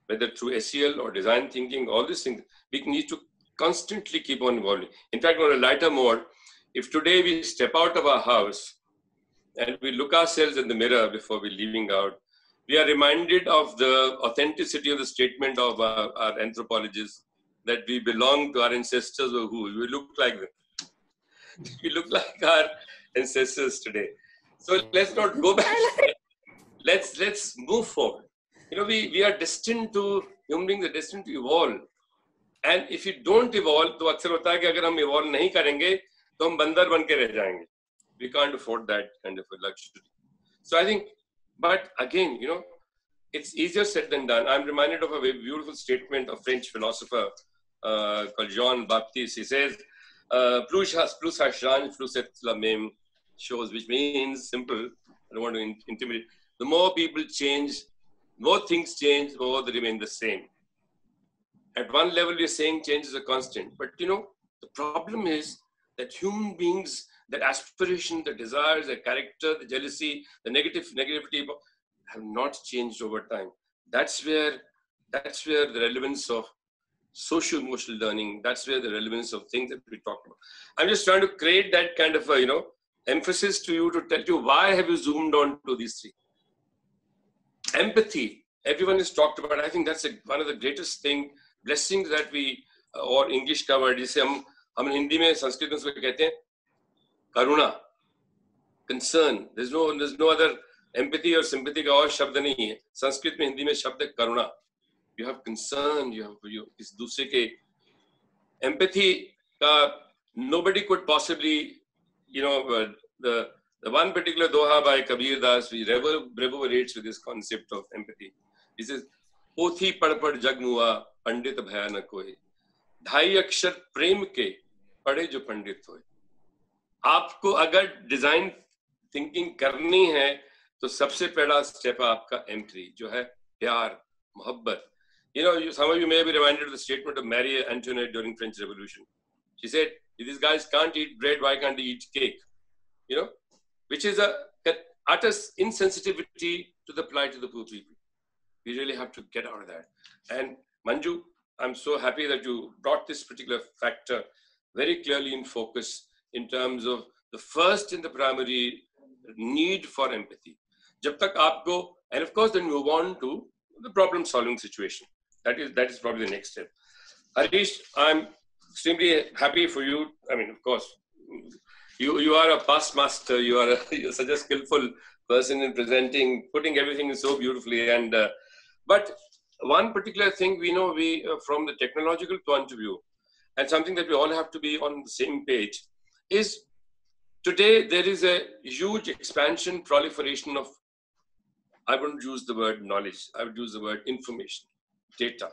whether through SEL or design thinking, all these things, we need to constantly keep on evolving. In fact, on a lighter mode, if today we step out of our house and we look ourselves in the mirror before we're leaving out, we are reminded of the authenticity of the statement of our anthropologists that we belong to our ancestors or who. We look like them. We look like our ancestors today. So let's not go back. Let's move forward. We are destined to, human beings are destined to evolve. And if you don't evolve, तो अक्सर होता है कि अगर हम evolve नहीं करेंगे, तो हम बंदर बन के रह जाएंगे. We can't afford that kind of a luxury. So I think, but again, it's easier said than done. I'm reminded of a very beautiful statement of French philosopher called Jean-Baptiste. He says, plus ça change, plus c'est la même chose, which means simple. I don't want to intimidate. The more people change, more things change, the more they remain the same. At one level, we're saying change is a constant. But, the problem is that human beings, that aspiration, the desires, the character, the jealousy, the negativity have not changed over time. That's where the relevance of social emotional learning, that's where the relevance of things that we talked about. I'm just trying to create that kind of emphasis to you, to tell you why have you zoomed on to these three. Empathy, everyone has talked about. I think that's one of the greatest blessings that we, or English का word जिसे हम हिंदी में संस्कृत में उसको कहते हैं करुणा, concern. There's no other empathy or sympathy का और शब्द नहीं है. संस्कृत में हिंदी में शब्द है करुणा. You have concern, you इस दूसरे के empathy का nobody could possibly, the one particular doha by Kabir Das, he reverberates with this concept of empathy. He says, पोथी पढ़ पढ़ जग मुआ पंडित भया न कोई, ढाई अक्षर प्रेम के पढ़े जो पंडित होए. आपको अगर डिजाइन थिंकिंग करनी है तो सबसे पहला स्टेप है आपका एम्पैथी, जो है प्यार, मोहब्बत. Some of you may be reminded of the statement of Marie Antoinette during French Revolution. She said, if these guys can't eat bread, why can't they eat cake? You know, which is a utter insensitivity to the plight of the poor people. We really have to get out of that. And Manju, I'm so happy that you brought this particular factor very clearly in focus in terms of the first in the primary need for empathy. Jab tak aapko, and of course then move on to the problem solving situation. That is probably the next step. Harish, I'm extremely happy for you. I mean, of course, you are a past master. You're such a skillful person in presenting, putting everything so beautifully. And but one particular thing we know, from the technological point of view, and something that we all have to be on the same page, is today there is a huge expansion, proliferation of, I wouldn't use the word knowledge, I would use the word information, data.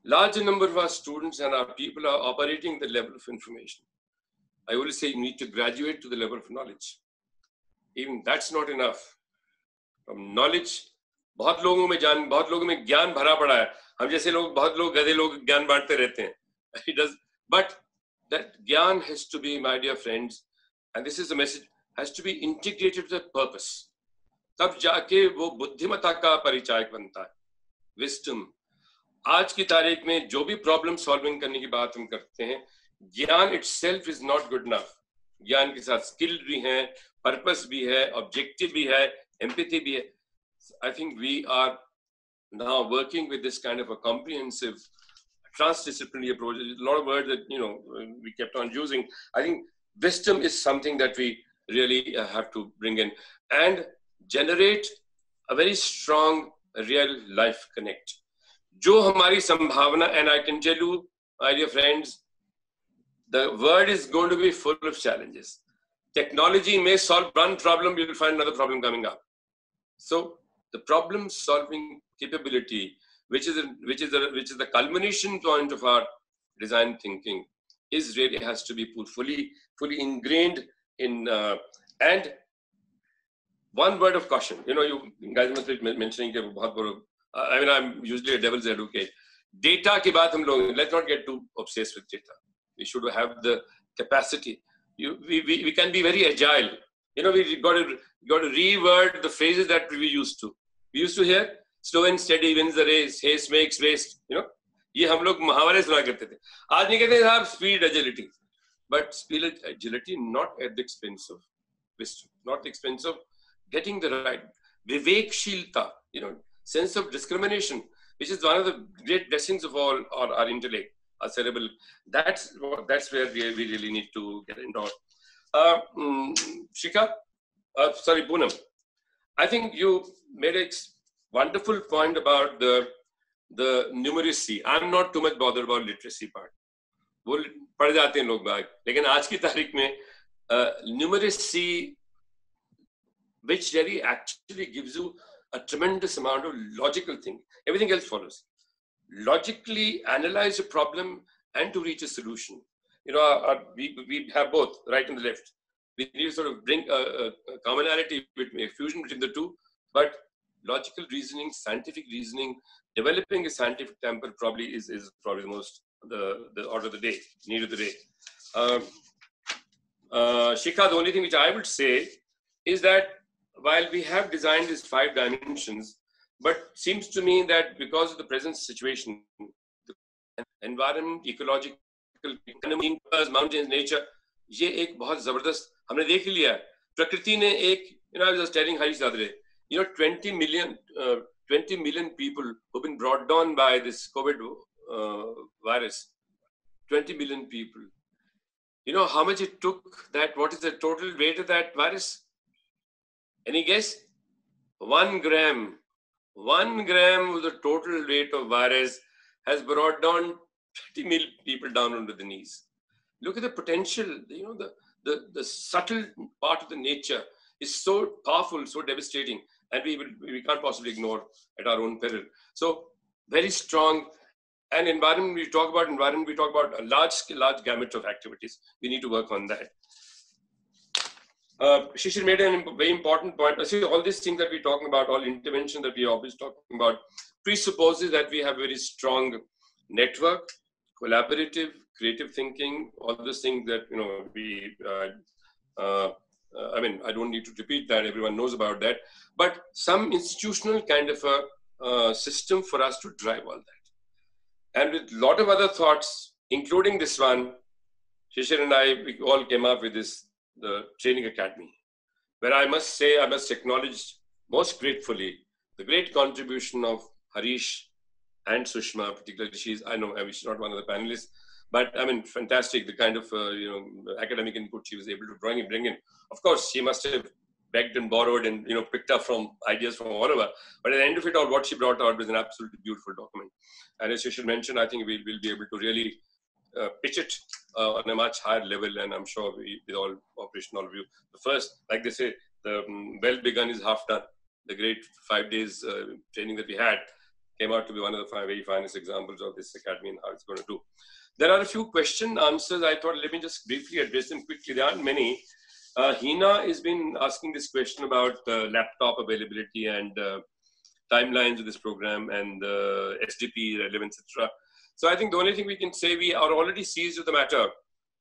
Larger number of our students and our people are operating the level of information. I always say you need to graduate to the level of knowledge. Even that's not enough. From knowledge, बहुत लोगों में ज्ञान भरा पड़ा है. हम जैसे लोग, बहुत लोग गधे लोग ज्ञान बांटते रहते हैं. It does, but that gyan has to be, my dear friends, and this is the message, has to be integrated with a purpose. तब जाके वो बुद्धिमत्ता का परिचायक बनता है. Wisdom. आज की तारीख में जो भी प्रॉब्लम सॉल्विंग करने की बात हम करते हैं, ज्ञान itself is not good enough. ज्ञान के साथ स्किल भी है, पर्पस भी है, ऑब्जेक्टिव भी है, एम्पैथी भी है. I think we are now working with this kind of a comprehensive transdisciplinary approach. A lot of words that we kept on using. I think wisdom is something that we really have to bring in and generate a very strong real life connect. जो हमारी संभावना, and I can tell you, my dear friends, the world is going to be full of challenges. Technology may solve one problem, you will find another problem coming up. So the problem solving capability, which is the culmination point of our design thinking, is really has to be fully ingrained in. And one word of caution, you guys must be mentioning that. I mean, I'm usually a devil's advocate. Data ki baat hum log, let's not get too obsessed with data. We should have the capacity. We can be very agile. We got to reword the phrases that we used to. We used to hear slow and steady wins the race, haste makes waste. ये हम लोग मुहावरे सुना करते थे. आज नहीं कहते साहब speed agility, but speed agility not at the expense of wisdom, not at the expense of getting the right vivekshilta, sense of discrimination, which is one of the great blessings of all our intellect, our cerebral. That's where we really need to get involved. Shikha, sorry, Poonam, I think you made a wonderful point about the numeracy. I'm not too much bothered about literacy part. वो पढ़ जाते हैं लोग बाग, लेकिन आज की तारीख में numeracy, which really actually gives you a tremendous amount of logical thinking. Everything else follows. Logically analyze a problem and to reach a solution. We have both, right and the left. We need to sort of bring a commonality, a fusion between the two. But logical reasoning, scientific reasoning, developing a scientific temper probably is probably the most the order of the day, need of the day. Shikha, the only thing which I would say is that while we have designed these 5 dimensions, but seems to me that because of the present situation, the environment, ecological, economy, mountains, nature, ये एक बहुत जबरदस्त हमने देख लिया है. प्रकृति ने एक, I was just telling Harish the other day, 20 million people who've been brought down by this COVID virus. 20 million people. How much it took that? What is the total weight of that virus? Any guess? 1 gram. 1 gram of the total weight of virus has brought down 20 million people down onto the knees. Look at the potential. The subtle part of the nature is so powerful, so devastating, and we can't possibly ignore at our own peril. So very strong. And environment, we talk about a large gamut of activities. We need to work on that. Shishir made a very important point. I see all these things that we're talking about, all intervention that we're always talking about, presupposes that we have a very strong network, collaborative, creative thinking, all those things that, you know, I mean, I don't need to repeat that. Everyone knows about that. But some institutional kind of a system for us to drive all that. And with a lot of other thoughts, including this one, Shishir and I, we all came up with this, the Training Academy, where I must say, I must acknowledge most gratefully the great contribution of Harish and Sushma, particularly. I know she's not one of the panelists, but I mean, fantastic, the kind of, academic input she was able to bring in. Of course, she must have begged and borrowed and, picked up from ideas from all of us. But at the end of it all, what she brought out was an absolutely beautiful document. And as Shishir mentioned, I think we'll be able to really pitch it on a much higher level, and I'm sure with all operational view. The first, like they say, the well begun is half done. The great 5 days training that we had came out to be one of the very finest examples of this academy and how it's going to do. There are a few question answers. I thought, let me just briefly address them quickly. There aren't many. Hina has been asking this question about laptop availability and timelines of this program and SDP relevance, etc. So I think the only thing we can say, we are already seized with the matter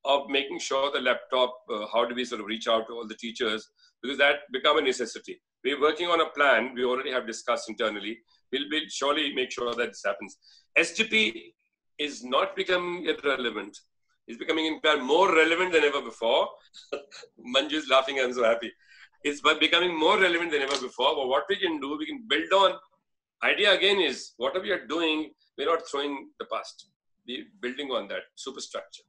of making sure the laptop, how do we sort of reach out to all the teachers, because that become a necessity. We're working on a plan. We already have discussed internally. We'll surely make sure that this happens. SDP is not becoming irrelevant. It's becoming, in fact, more relevant than ever before. Manju is laughing. I'm so happy. It's becoming more relevant than ever before. But what we can do, we can build on. Idea again is, whatever we are doing, we're not throwing the past. We're building on that superstructure.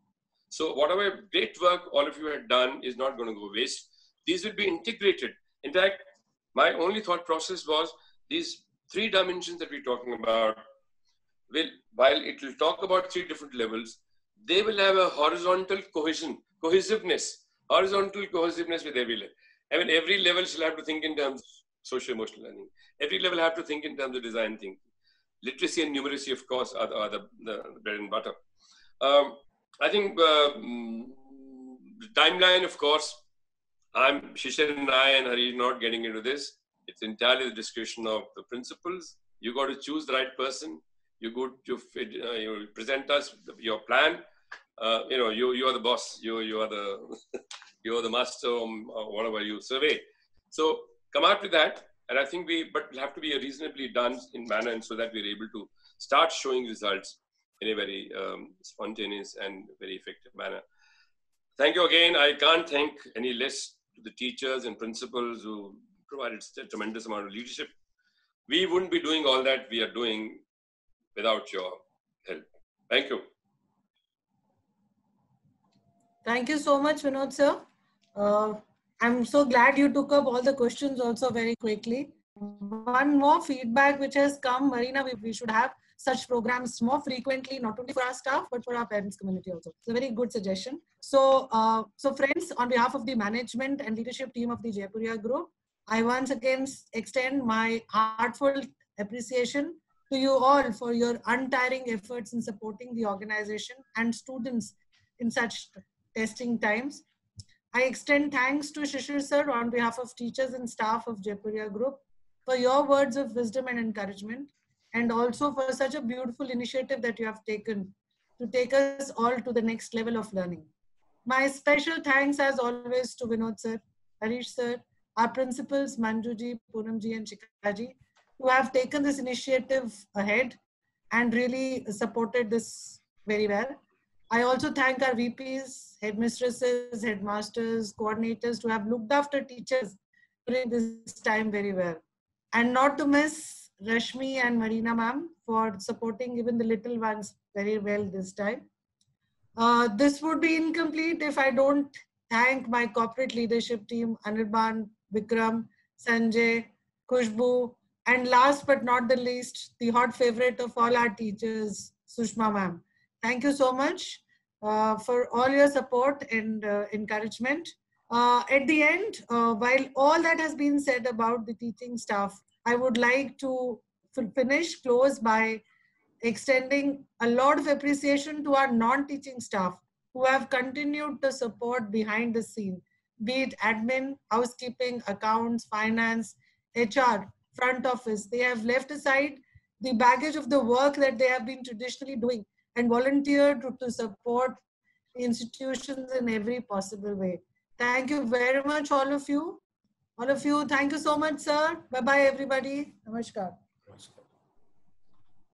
So whatever great work all of you have done is not going to go waste. These will be integrated. In fact, my only thought process was these 3 dimensions that we're talking about, while it will talk about 3 different levels, they will have a horizontal cohesiveness with every level. I mean, every level shall have to think in terms of socio-emotional learning. Every level have to think in terms of design thinking. Literacy and numeracy, of course, are the bread and butter. I think the timeline, of course, Shishir and I and Hari not getting into this. It's entirely the discretion of the principals. You got to choose the right person. You present us your plan. You are the boss. You are the master or whatever you survey. So come out with that. And I think but it'll have to be reasonably done in manner, and so that we're able to start showing results in a very spontaneous and very effective manner. Thank you again. I can't thank any less to the teachers and principals who provided a tremendous amount of leadership. We wouldn't be doing all that we are doing without your help. Thank you. Thank you so much, Vinod sir. I'm so glad you took up all the questions also very quickly. One more feedback which has come, Marina, we should have such programs more frequently, not only for our staff, but for our parents community also. It's a very good suggestion. So, friends, on behalf of the management and leadership team of the Jaipuria Group, I once again extend my heartfelt appreciation to you all for your untiring efforts in supporting the organization and students in such testing times. I extend thanks to Shishir sir on behalf of teachers and staff of Jaipuria Group for your words of wisdom and encouragement, and also for such a beautiful initiative that you have taken to take us all to the next level of learning. My special thanks as always to Vinod sir, Harish sir, our principals Manjuji, Poonamji and Shikaji, who have taken this initiative ahead and really supported this very well. I also thank our VPs, headmistresses, headmasters, coordinators who have looked after teachers during this time very well. And not to miss Rashmi and Marina ma'am for supporting even the little ones very well this time. This would be incomplete if I don't thank my corporate leadership team, Anirban, Vikram, Sanjay, Khushbu, and last but not the least, the hot favorite of all our teachers, Sushma ma'am. Thank you so much for all your support and encouragement. At the end, while all that has been said about the teaching staff, I would like to close by extending a lot of appreciation to our non-teaching staff who have continued to support behind the scene, be it admin, housekeeping, accounts, finance, HR, front office. They have left aside the baggage of the work that they have been traditionally doing and volunteered to support institutions in every possible way. Thank you very much, all of you. All of you, thank you so much, sir. Bye-bye, everybody. Namaskar.